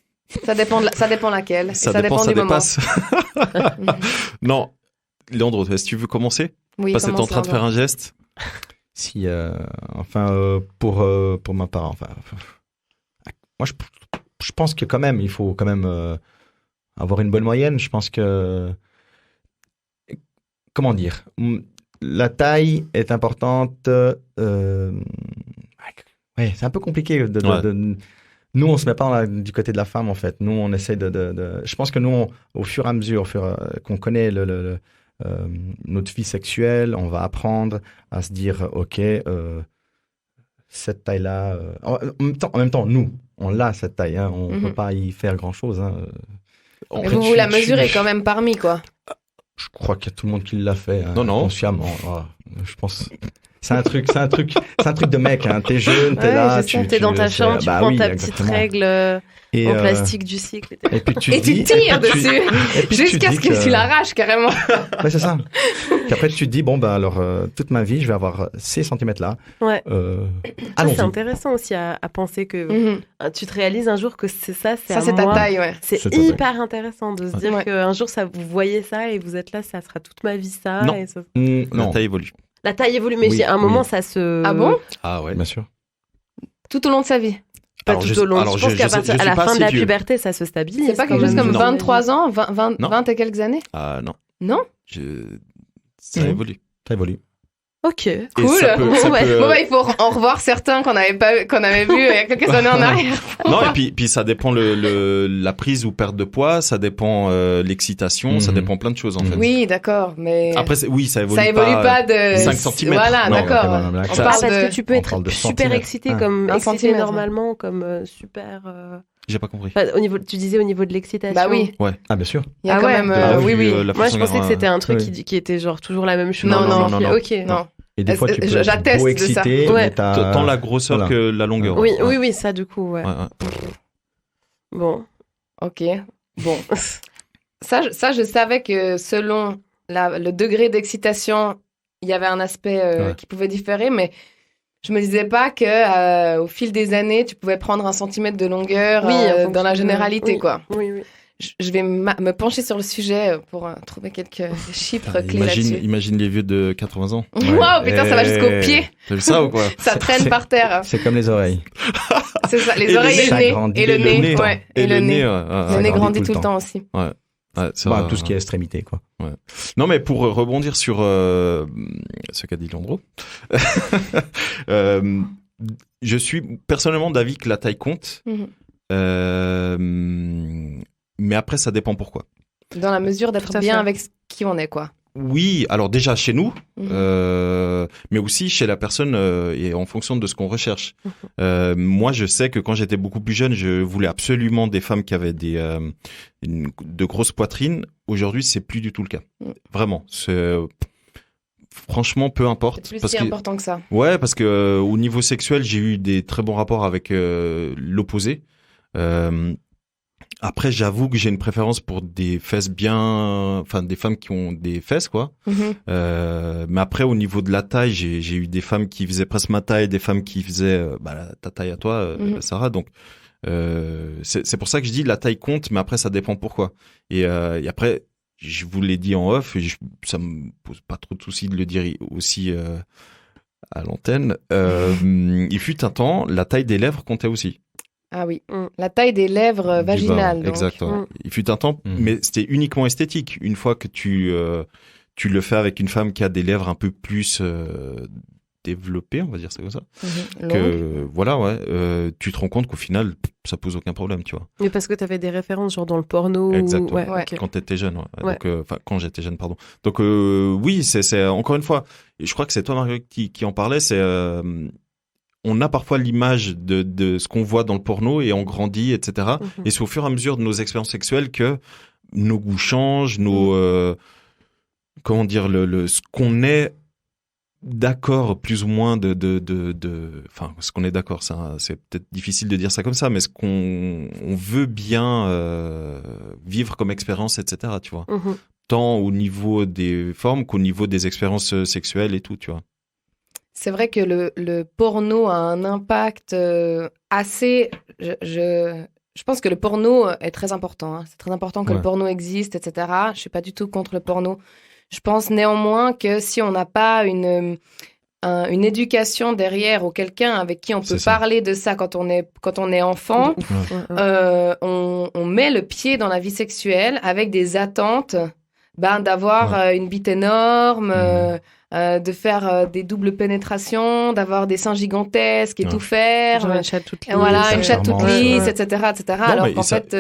Ça dépend laquelle. Ça dépend du dépasse. Moment. Non, Léandre, est-ce que tu veux commencer? Oui. Parce que t'es en train de faire un geste. Si, pour ma part, moi je pense que quand même, il faut quand même avoir une bonne moyenne. Je pense que, comment dire, la taille est importante. C'est un peu compliqué. Nous, on se met pas du côté de la femme en fait. Nous, on essaie je pense que nous, au fur et à mesure, qu'on connaît notre vie sexuelle, on va apprendre à se dire ok, cette taille-là. En même temps, nous, on l'a cette taille, hein, on peut pas y faire grand-chose. Hein. Mais vous la mesurez quand même parmi quoi. Je crois qu'il y a tout le monde qui l'a fait. Non. Consciemment. Je pense. C'est un truc de mec. Hein. T'es jeune, t'es là, t'es dans ta chambre, tu prends ta petite règle en plastique du cycle. Et puis tu tires dessus jusqu'à ce que tu l'arraches carrément. Ouais, c'est ça. Puis après tu te dis bon bah alors toute ma vie je vais avoir ces centimètres là. Ouais. Allons-y. C'est intéressant aussi à penser que tu te réalises un jour que c'est ça c'est ta taille, ouais. C'est hyper intéressant de se dire qu'un jour vous voyez ça et vous êtes là, ça sera toute ma vie ça. Non. Et ça... Non. La taille évolue. La taille évolue, mais à un moment ça se. Ah bon? Ah ouais, bien sûr. Tout au long de sa vie. Pas tout au long. Je pense qu'à partir à la fin de la puberté, ça se stabilise. C'est pas quelque chose comme 23 ans, 20 et quelques années? Non. Non? Ça évolue. Ça évolue. Ok, cool. Bon, bah, il faut en revoir certains qu'on avait vus il y a quelques années en arrière. Non, et puis ça dépend la prise ou perte de poids, ça dépend l'excitation, ça dépend plein de choses en fait. Oui, d'accord, mais après ça évolue pas de 5 cm. Voilà, d'accord. On parle parce que tu peux être super excité comme excité normalement comme super J'ai pas compris. Tu disais au niveau de l'excitation. Bah oui. Ouais. Ah bien sûr. Il y a quand même oui. Moi je pensais que c'était un truc qui était genre toujours la même chose. Non. OK. Non. Et des fois, tu peux être beau excité, de ça. mais tant la grosseur que la longueur. Oui, ça du coup, ouais. Bon. Ok. Bon. ça, je savais que selon le degré d'excitation, il y avait un aspect qui pouvait différer, mais je me disais pas que au fil des années, tu pouvais prendre 1 centimètre de longueur dans la généralité, quoi. Oui. Je vais me pencher sur le sujet pour trouver quelques chiffres clés là-dessus. Imagine les vieux de 80 ans. Wow, putain, ça va jusqu'aux pieds. C'est ça ou quoi? Ça traîne par terre. C'est comme les oreilles. C'est ça, les oreilles et le nez. Et le nez, ouais. Et le nez. Le nez grandit tout le temps aussi. Ouais. Tout ce qui est extrémité, quoi. Ouais. Non, mais pour rebondir sur ce qu'a dit Leandro, je suis personnellement d'avis que la taille compte. Mais après, ça dépend pourquoi. Dans la mesure d'être bien avec qui on est, quoi. Oui, alors déjà chez nous, mais aussi chez la personne et en fonction de ce qu'on recherche. Moi, je sais que quand j'étais beaucoup plus jeune, je voulais absolument des femmes qui avaient de grosses poitrines. Aujourd'hui, c'est plus du tout le cas. Vraiment, franchement, peu importe. C'est plus si important que ça. Ouais, parce que au niveau sexuel, j'ai eu des très bons rapports avec l'opposé. Après, j'avoue que j'ai une préférence pour des fesses des femmes qui ont des fesses, quoi. Mais après, au niveau de la taille, j'ai eu des femmes qui faisaient presque ma taille, des femmes qui faisaient ta taille à toi, Sarah. Donc, c'est pour ça que je dis la taille compte, mais après, ça dépend pourquoi. Et après, je vous l'ai dit en off, ça me pose pas trop de soucis de le dire aussi à l'antenne. Il fut un temps, la taille des lèvres comptait aussi. Ah oui, la taille des lèvres vaginales. Exactement. Il fut un temps, mais c'était uniquement esthétique. Une fois que tu le fais avec une femme qui a des lèvres un peu plus développées, on va dire ça comme ça, que voilà, tu te rends compte qu'au final, ça pose aucun problème, tu vois. Mais parce que tu avais des références, genre dans le porno. Exactement. Quand t'étais jeune, Donc, quand j'étais jeune, pardon. Donc oui, c'est encore une fois, et je crois que c'est toi, Marguerite, qui en parlait, c'est on a parfois l'image de ce qu'on voit dans le porno et on grandit, etc. Et c'est au fur et à mesure de nos expériences sexuelles que nos goûts changent, comment dire, ce qu'on est d'accord plus ou moins enfin, ce qu'on est d'accord, c'est peut-être difficile de dire ça comme ça, mais ce qu'on veut bien vivre comme expérience, etc. Tu vois, tant au niveau des formes qu'au niveau des expériences sexuelles et tout, tu vois. C'est vrai que le porno a un impact assez... Je pense que le porno est très important. Hein. C'est très important que le porno existe, etc. Je ne suis pas du tout contre le porno. Je pense néanmoins que si on n'a pas une éducation derrière ou quelqu'un avec qui on peut parler de ça quand on est enfant, on met le pied dans la vie sexuelle avec des attentes d'avoir une bite énorme... de faire des doubles pénétrations, d'avoir des seins gigantesques et tout faire. Genre une chatte toute lisse. Voilà, une chatte toute lisse, etc., etc. Non, alors qu'en fait...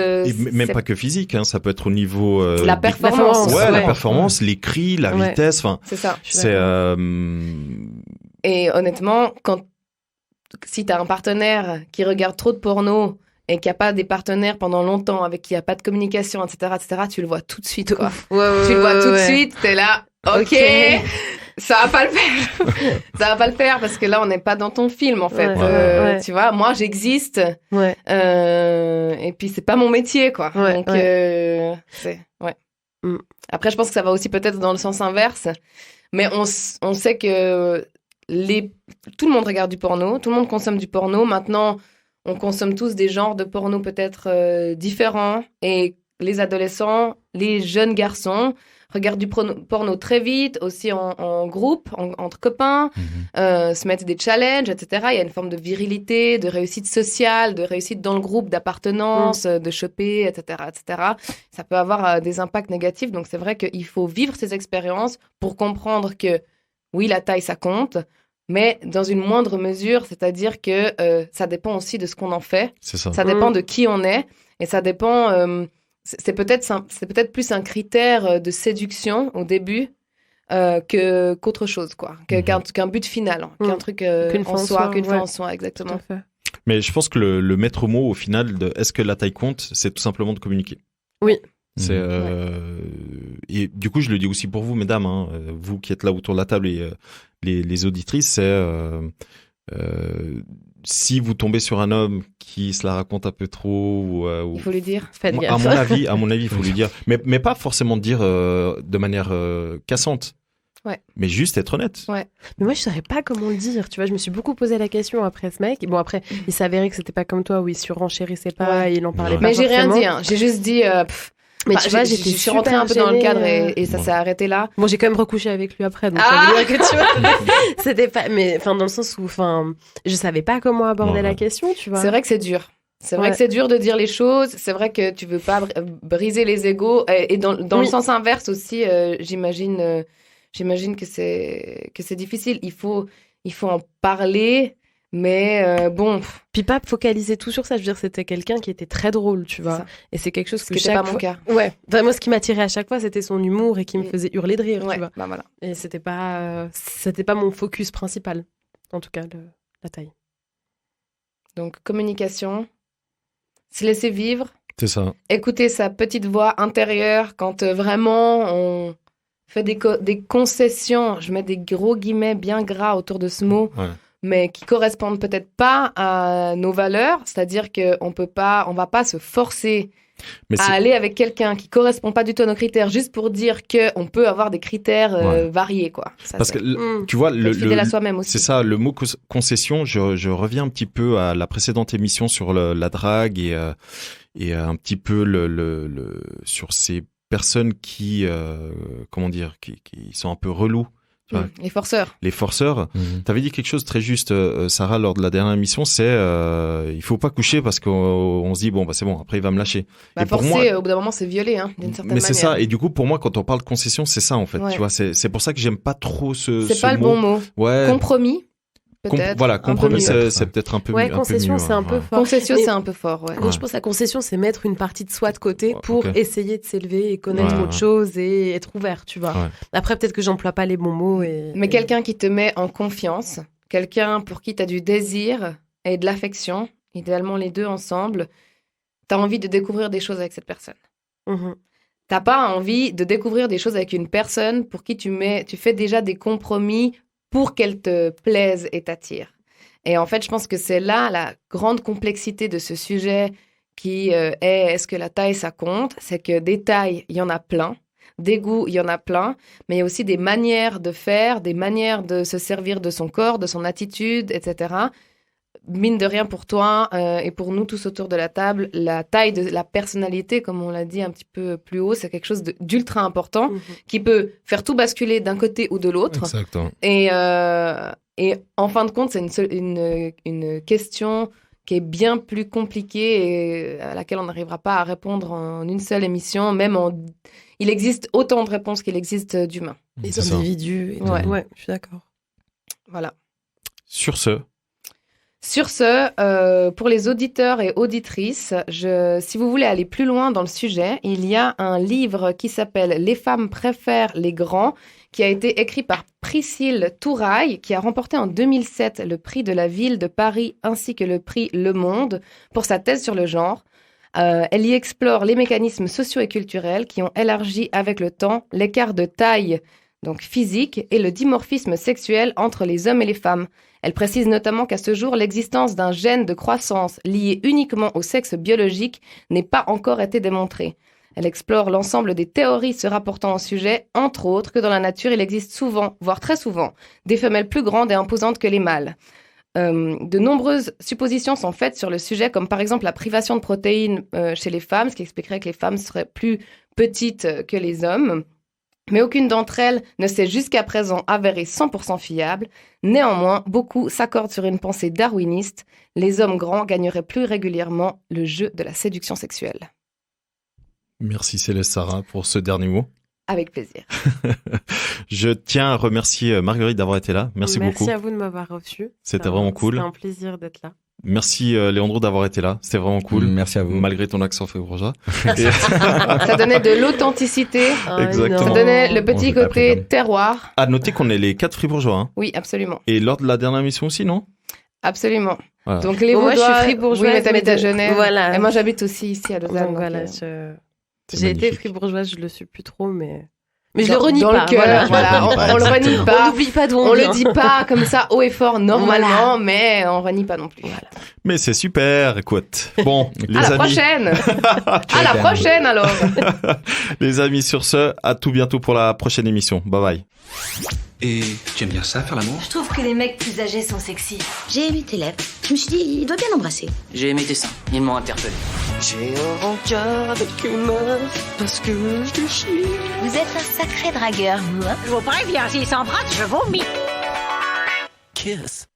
même pas que physique, hein, ça peut être au niveau... la performance. La performance, les cris, la vitesse, enfin... C'est ça. Et honnêtement, si t'as un partenaire qui regarde trop de porno et qu'il n'y a pas des partenaires pendant longtemps, avec qui il n'y a pas de communication, etc., tu le vois tout de suite, quoi. Tu le vois tout de suite, t'es là, ok. Ça va pas le faire. Ça va pas le faire parce que là, on n'est pas dans ton film, en fait. Tu vois, moi, j'existe. Et puis, c'est pas mon métier, quoi. Donc, Après, je pense que ça va aussi peut-être dans le sens inverse. Mais on sait que tout le monde regarde du porno, tout le monde consomme du porno. Maintenant, on consomme tous des genres de porno peut-être différents. Et les adolescents, les jeunes garçons regardent du porno très vite, aussi en groupe, entre copains, se mettent des challenges, etc. Il y a une forme de virilité, de réussite sociale, de réussite dans le groupe, d'appartenance, de choper, etc., etc. Ça peut avoir des impacts négatifs. Donc, c'est vrai qu'il faut vivre ces expériences pour comprendre que, oui, la taille, ça compte, mais dans une moindre mesure, c'est-à-dire que ça dépend aussi de ce qu'on en fait. C'est ça. Ça dépend de qui on est, et ça dépend... c'est peut-être plus un critère de séduction au début qu'autre chose, quoi. Qu'un but final, qu'un truc en soi, qu'une fin en soi, exactement. Mais je pense que le maître mot au final de est-ce que la taille compte, c'est tout simplement de communiquer. Oui. Et du coup, je le dis aussi pour vous, mesdames, hein, vous qui êtes là autour de la table et les auditrices, c'est si vous tombez sur un homme qui se la raconte un peu trop, il faut lui dire. Faites gaffe. À mon avis, il faut lui dire, mais pas forcément dire de manière cassante. Ouais. Mais juste être honnête. Ouais. Mais moi, je savais pas comment le dire. Tu vois, je me suis beaucoup posé la question après ce mec. Bon, après, il s'avérait que c'était pas comme toi où il surenchérissait pas, et il en parlait pas. Mais j'ai forcément. rien dit. Hein. J'ai juste dit. Mais tu vois, je suis rentrée un peu dans le cadre et ça s'est arrêté là. Bon, j'ai quand même recouché avec lui après, donc ça veut dire que tu vois, c'était pas, mais enfin dans le sens où, enfin, je savais pas comment aborder la question, tu vois. C'est vrai que c'est dur. C'est vrai que c'est dur de dire les choses. C'est vrai que tu veux pas briser les égos. Et dans le sens inverse aussi, j'imagine que c'est difficile. Il faut en parler. Mais bon. Puis pas focaliser tout sur ça. Je veux dire, c'était quelqu'un qui était très drôle, tu vois. Et c'est quelque chose que c'était pas mon cas. Ouais. Vraiment, ce qui m'attirait à chaque fois, c'était son humour et qui me faisait hurler de rire, tu vois. Bah voilà. Et c'était pas mon focus principal. En tout cas, la taille. Donc, communication. Se laisser vivre. C'est ça. Écouter sa petite voix intérieure quand vraiment on fait des concessions. Je mets des gros guillemets bien gras autour de ce mot. Ouais. Mais qui correspondent peut-être pas à nos valeurs, c'est-à-dire qu'on va pas se forcer à aller avec quelqu'un qui correspond pas du tout à nos critères juste pour dire qu'on peut avoir des critères variés, quoi. Ça, parce que tu vois, fidèle à soi-même aussi. C'est ça, le mot concession. Je reviens un petit peu à la précédente émission sur la drague et un petit peu sur ces personnes qui sont un peu relous. Les forceurs. Les forceurs. T'avais dit quelque chose de très juste, Sarah, lors de la dernière émission, c'est il faut pas coucher parce qu'on se dit bon bah c'est bon, après il va me lâcher. Bah, et pour forcer, moi, au bout d'un moment, c'est violer, hein, d'une certaine manière. Mais c'est ça. Et du coup, pour moi, quand on parle de concession, c'est ça en fait. Tu vois, c'est pour ça que j'aime pas trop ce. C'est pas le bon mot. Ouais. Compromis. Peut-être. Voilà, compromis, c'est peut-être un peu mieux. Concession, c'est un peu fort. Concession, c'est un peu fort, ouais. Je pense que la concession, c'est mettre une partie de soi de côté pour essayer de s'élever et connaître autre chose et être ouvert, tu vois. Après, peut-être que j'emploie pas les bons mots. Mais quelqu'un qui te met en confiance, quelqu'un pour qui tu as du désir et de l'affection, idéalement les deux ensemble, tu as envie de découvrir des choses avec cette personne. T'as pas envie de découvrir des choses avec une personne pour qui tu fais déjà des compromis pour qu'elle te plaise et t'attire. Et en fait, je pense que c'est là la grande complexité de ce sujet qui est-ce que la taille, ça compte? C'est que des tailles, il y en a plein. Des goûts, il y en a plein. Mais il y a aussi des manières de faire, des manières de se servir de son corps, de son attitude, etc. Mine de rien pour toi et pour nous tous autour de la table, la taille de la personnalité, comme on l'a dit un petit peu plus haut, c'est quelque chose d'ultra important qui peut faire tout basculer d'un côté ou de l'autre. Exactement. Et en fin de compte, c'est une question qui est bien plus compliquée et à laquelle on n'arrivera pas à répondre en une seule émission. Il existe autant de réponses qu'il existe d'humains. Les individus. Ouais, je suis d'accord. Voilà. Sur ce, pour les auditeurs et auditrices, si vous voulez aller plus loin dans le sujet, il y a un livre qui s'appelle « Les femmes préfèrent les grands » qui a été écrit par Priscille Touraille, qui a remporté en 2007 le prix de la ville de Paris ainsi que le prix Le Monde pour sa thèse sur le genre. Elle y explore les mécanismes sociaux et culturels qui ont élargi avec le temps l'écart de taille donc physique, et le dimorphisme sexuel entre les hommes et les femmes. Elle précise notamment qu'à ce jour, l'existence d'un gène de croissance lié uniquement au sexe biologique n'est pas encore été démontrée. Elle explore l'ensemble des théories se rapportant au sujet, entre autres que dans la nature, il existe souvent, voire très souvent, des femelles plus grandes et imposantes que les mâles. De nombreuses suppositions sont faites sur le sujet, comme par exemple la privation de protéines chez les femmes, ce qui expliquerait que les femmes seraient plus petites que les hommes. Mais aucune d'entre elles ne s'est jusqu'à présent avérée 100% fiable. Néanmoins, beaucoup s'accordent sur une pensée darwiniste. Les hommes grands gagneraient plus régulièrement le jeu de la séduction sexuelle. Merci Céleste Sarah pour ce dernier mot. Avec plaisir. Je tiens à remercier Marguerite d'avoir été là. Merci beaucoup. Merci à vous de m'avoir reçu. C'était vraiment cool. C'était un plaisir d'être là. Merci Léandro d'avoir été là. C'était vraiment cool. Merci à vous. Malgré ton accent fribourgeois. Ça donnait de l'authenticité. Exactement. Ça donnait le petit côté terroir. À noter qu'on est les 4 fribourgeois. Hein. Oui, absolument. Et lors de la dernière émission aussi, non? Absolument. Voilà. Donc les moi, Vaudois, je suis fribourgeoise. Oui, mais t'habites à Genève. Voilà. Et moi, j'habite aussi ici à Lausanne. Donc voilà, j'ai été fribourgeoise, je le suis plus trop, mais je dans, le renie dans pas. Le cœur, voilà. On le renie pas. On n'oublie pas d'où on vient. le dit pas comme ça haut et fort normalement, mais on renie pas non plus. Voilà. Mais c'est super, écoute. Bon, les à la amis. prochaine. À la prochaine alors. Les amis, sur ce, à tout bientôt pour la prochaine émission. Bye bye. Et tu aimes bien ça, faire l'amour? Je trouve que les mecs plus âgés sont sexy. J'ai aimé tes lèvres. Je me suis dit, il doit bien l'embrasser. J'ai aimé tes seins, ils m'ont interpellé. J'ai un rencard avec une meuf parce que je te chie. Vous êtes un sacré dragueur, vous, hein? Je vous préviens, s'il s'embrasse, je vomis. Kiss.